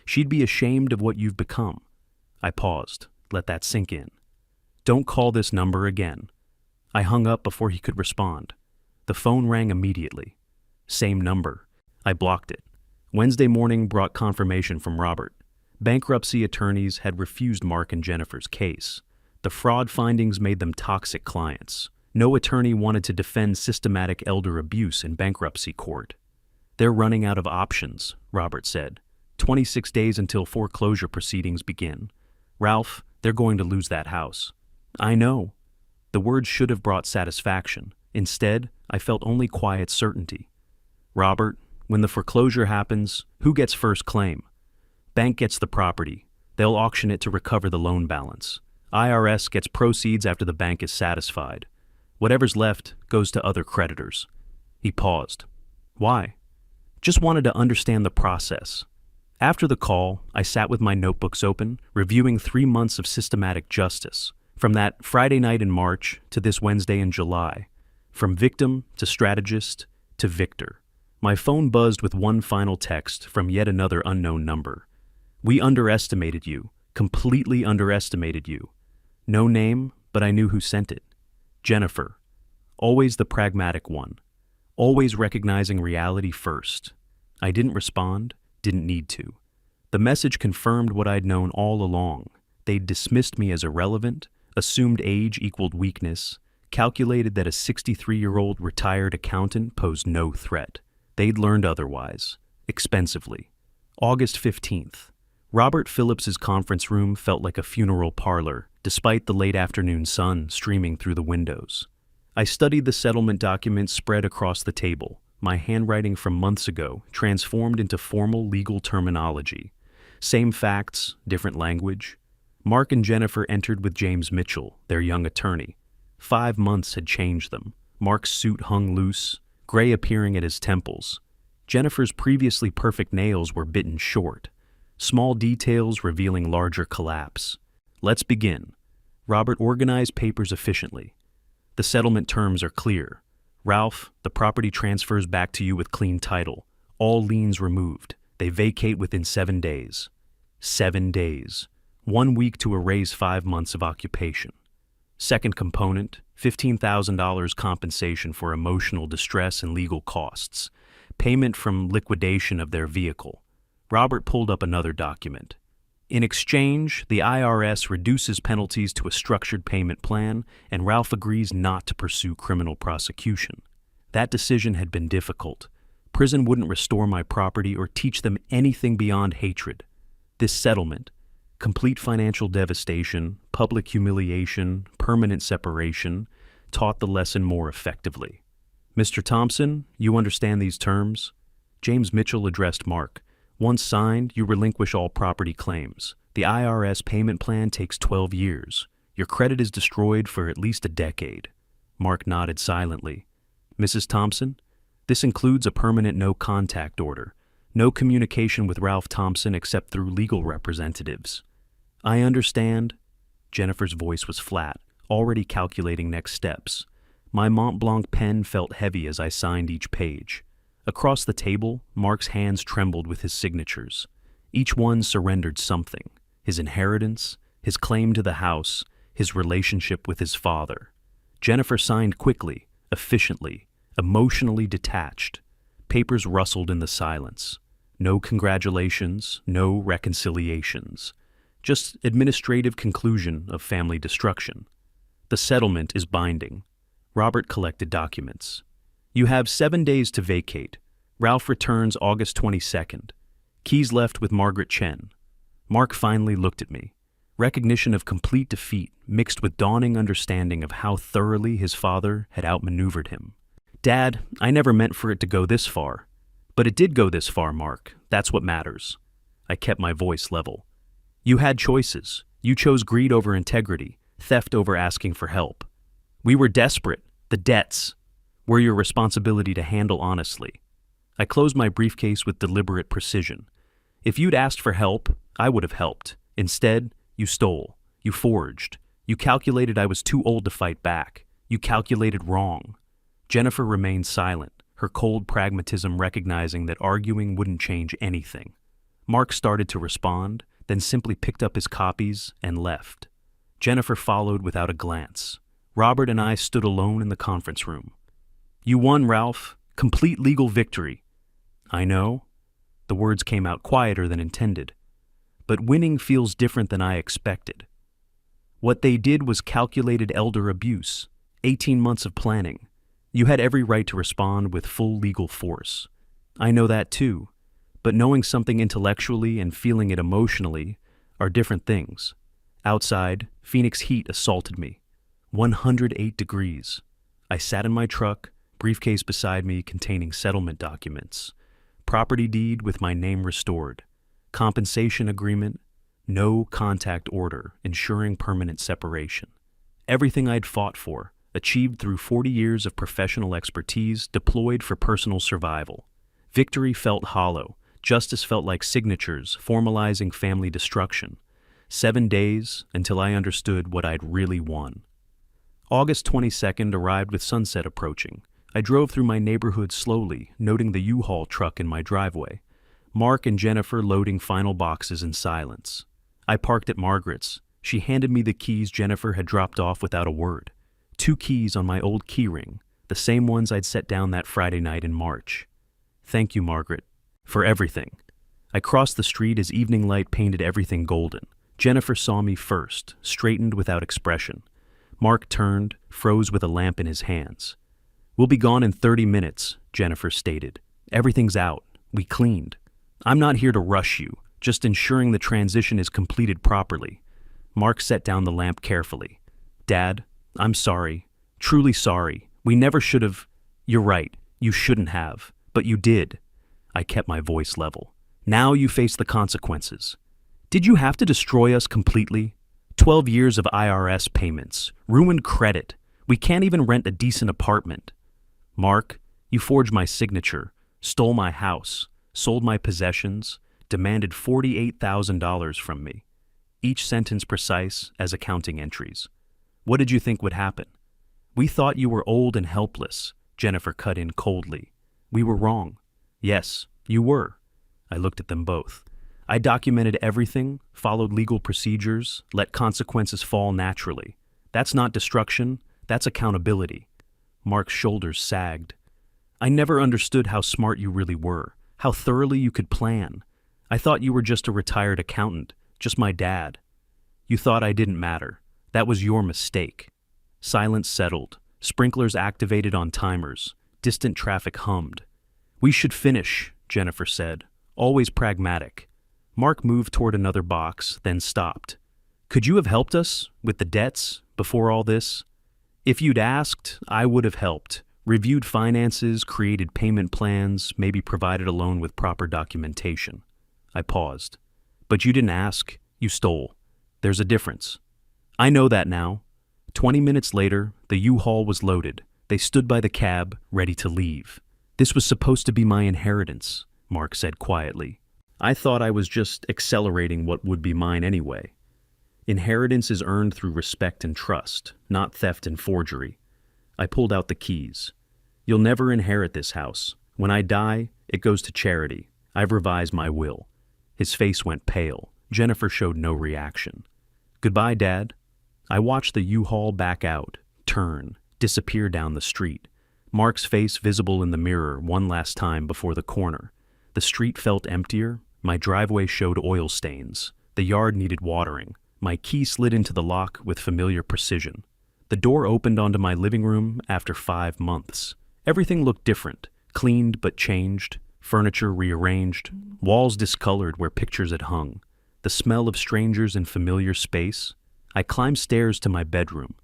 She'd be ashamed of what you've become. I paused. Let that sink in. Don't call this number again. I hung up before he could respond. The phone rang immediately. Same number. I blocked it. Wednesday morning brought confirmation from Robert. Bankruptcy attorneys had refused Mark and Jennifer's case. The fraud findings made them toxic clients. No attorney wanted to defend systematic elder abuse in bankruptcy court. They're running out of options, Robert said. 26 days until foreclosure proceedings begin. Ralph, they're going to lose that house. I know. The words should have brought satisfaction. Instead, I felt only quiet certainty. Robert, when the foreclosure happens, who gets first claim? Bank gets the property. They'll auction it to recover the loan balance. IRS gets proceeds after the bank is satisfied. Whatever's left goes to other creditors. He paused. Why? Just wanted to understand the process. After the call, I sat with my notebooks open, reviewing 3 months of systematic justice, from that Friday night in March to this Wednesday in July, from victim to strategist to victor. My phone buzzed with one final text from yet another unknown number. We underestimated you, completely underestimated you. No name, but I knew who sent it. Jennifer. Always the pragmatic one. Always recognizing reality first. I didn't respond, didn't need to. The message confirmed what I'd known all along. They'd dismissed me as irrelevant, assumed age equaled weakness, calculated that a 63-year-old retired accountant posed no threat. They'd learned otherwise, expensively. August 15th. Robert Phillips's conference room felt like a funeral parlor, despite the late afternoon sun streaming through the windows. I studied the settlement documents spread across the table, my handwriting from months ago transformed into formal legal terminology. Same facts, different language. Mark and Jennifer entered with James Mitchell, their young attorney. 5 months had changed them. Mark's suit hung loose, gray appearing at his temples. Jennifer's previously perfect nails were bitten short. Small details revealing larger collapse. Let's begin. Robert organized papers efficiently. The settlement terms are clear. Ralph, the property transfers back to you with clean title. All liens removed. They vacate within 7 days. 7 days. 1 week to erase 5 months of occupation. Second component, $15,000 compensation for emotional distress and legal costs. Payment from liquidation of their vehicle. Robert pulled up another document. In exchange, the IRS reduces penalties to a structured payment plan, and Ralph agrees not to pursue criminal prosecution. That decision had been difficult. Prison wouldn't restore my property or teach them anything beyond hatred. This settlement, complete financial devastation, public humiliation, permanent separation, taught the lesson more effectively. Mr. Thompson, you understand these terms? James Mitchell addressed Mark. Once signed, you relinquish all property claims. The IRS payment plan takes 12 years. Your credit is destroyed for at least a decade. Mark nodded silently. Mrs. Thompson, this includes a permanent no-contact order. No communication with Ralph Thompson except through legal representatives. I understand. Jennifer's voice was flat, already calculating next steps. My Mont Blanc pen felt heavy as I signed each page. Across the table, Mark's hands trembled with his signatures. Each one surrendered something: his inheritance, his claim to the house, his relationship with his father. Jennifer signed quickly, efficiently, emotionally detached. Papers rustled in the silence. No congratulations, no reconciliations. Just administrative conclusion of family destruction. The settlement is binding. Robert collected documents. You have 7 days to vacate. Ralph returns August 22nd. Keys left with Margaret Chen. Mark finally looked at me. recognition of complete defeat mixed with dawning understanding of how thoroughly his father had outmaneuvered him. Dad, I never meant for it to go this far. But it did go this far, Mark. That's what matters. I kept my voice level. You had choices. You chose greed over integrity, theft over asking for help. We were desperate. The debts were your responsibility to handle honestly. I closed my briefcase with deliberate precision. If you'd asked for help, I would have helped. Instead, you stole. You forged. You calculated I was too old to fight back. You calculated wrong. Jennifer remained silent, her cold pragmatism recognizing that arguing wouldn't change anything. Mark started to respond, then simply picked up his copies and left. Jennifer followed without a glance. Robert and I stood alone in the conference room. You won, Ralph. Complete legal victory. I know. The words came out quieter than intended. But winning feels different than I expected. What they did was calculated elder abuse, 18 months of planning. You had every right to respond with full legal force. I know that too, but knowing something intellectually and feeling it emotionally are different things. Outside, Phoenix heat assaulted me. 108 degrees. I sat in my truck, briefcase beside me containing settlement documents, property deed with my name restored, compensation agreement, no contact order ensuring permanent separation. Everything I'd fought for, achieved through 40 years of professional expertise deployed for personal survival. Victory felt hollow. Justice felt like signatures formalizing family destruction. 7 days until I understood what I'd really won. August 22nd arrived with sunset approaching. I drove through my neighborhood slowly, noting the U-Haul truck in my driveway. Mark and Jennifer loading final boxes in silence. I parked at Margaret's. She handed me the keys Jennifer had dropped off without a word. 2 keys on my old keyring, the same ones I'd set down that Friday night in March. Thank you, Margaret, for everything. I crossed the street as evening light painted everything golden. Jennifer saw me first, straightened without expression. Mark turned, froze with a lamp in his hands. We'll be gone in 30 minutes, Jennifer stated. Everything's out. We cleaned. I'm not here to rush you, just ensuring the transition is completed properly. Mark set down the lamp carefully. Dad, I'm sorry. Truly sorry. We never should have. You're right. You shouldn't have. But you did. I kept my voice level. Now you face the consequences. Did you have to destroy us completely? 12 years of IRS payments, ruined credit. We can't even rent a decent apartment. Mark, you forged my signature, stole my house, sold my possessions, demanded $48,000 from me. Each sentence precise as accounting entries. What did you think would happen? We thought you were old and helpless, Jennifer cut in coldly. We were wrong. Yes, you were. I looked at them both. I documented everything, followed legal procedures, let consequences fall naturally. That's not destruction, that's accountability. Mark's shoulders sagged. I never understood how smart you really were, how thoroughly you could plan. I thought you were just a retired accountant, just my dad. You thought I didn't matter. That was your mistake. Silence settled. Sprinklers activated on timers. Distant traffic hummed. We should finish, Jennifer said, always pragmatic. Mark moved toward another box, then stopped. Could you have helped us with the debts before all this? If you'd asked, I would have helped. Reviewed finances, created payment plans, maybe provided a loan with proper documentation. I paused. But you didn't ask, you stole. There's a difference. I know that now. 20 minutes later, the U-Haul was loaded. They stood by the cab, ready to leave. This was supposed to be my inheritance, Mark said quietly. I thought I was just accelerating what would be mine anyway. Inheritance is earned through respect and trust, not theft and forgery. I pulled out the keys. You'll never inherit this house. When I die, it goes to charity. I've revised my will. His face went pale. Jennifer showed no reaction. Goodbye, Dad. I watched the U-Haul back out, turn, disappear down the street. Mark's face visible in the mirror one last time before the corner. The street felt emptier. My driveway showed oil stains. The yard needed watering. My key slid into the lock with familiar precision. The door opened onto my living room after 5 months. Everything looked different, cleaned but changed, furniture rearranged, walls discolored where pictures had hung. the smell of strangers in familiar space. I climbed stairs to my bedroom,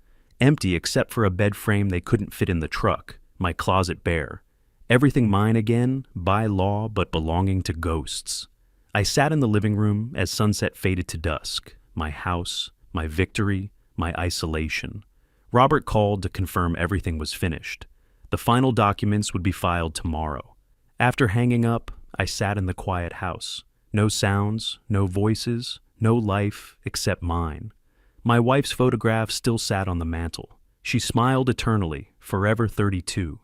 empty except for a bed frame they couldn't fit in the truck, my closet bare. Everything mine again, by law, but belonging to ghosts. I sat in the living room as sunset faded to dusk, my house, my victory, my isolation. Robert called to confirm everything was finished. The final documents would be filed tomorrow. After hanging up, I sat in the quiet house. No sounds, no voices, no life except mine. My wife's photograph still sat on the mantel. She smiled eternally, forever 32.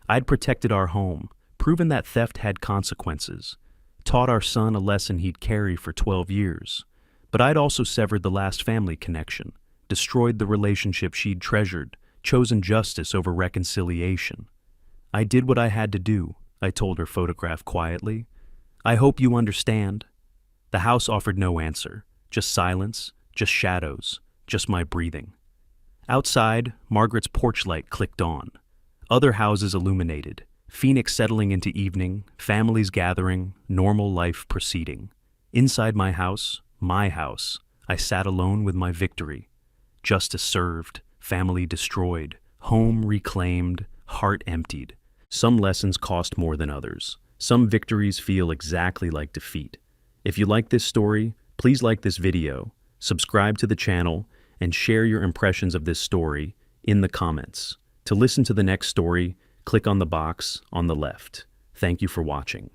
I'd protected our home, proven that theft had consequences, taught our son a lesson he'd carry for 12 years. But I'd also severed the last family connection, destroyed the relationship she'd treasured, chosen justice over reconciliation. I did what I had to do, I told her photograph quietly. I hope you understand. The house offered no answer, just silence, just shadows, just my breathing. Outside, Margaret's porch light clicked on. Other houses illuminated, Phoenix settling into evening, families gathering, normal life proceeding. Inside my house, I sat alone with my victory. Justice served, family destroyed, home reclaimed, heart emptied. Some lessons cost more than others. Some victories feel exactly like defeat. If you like this story, please like this video, subscribe to the channel, and share your impressions of this story in the comments. To listen to the next story, click on the box on the left. Thank you for watching.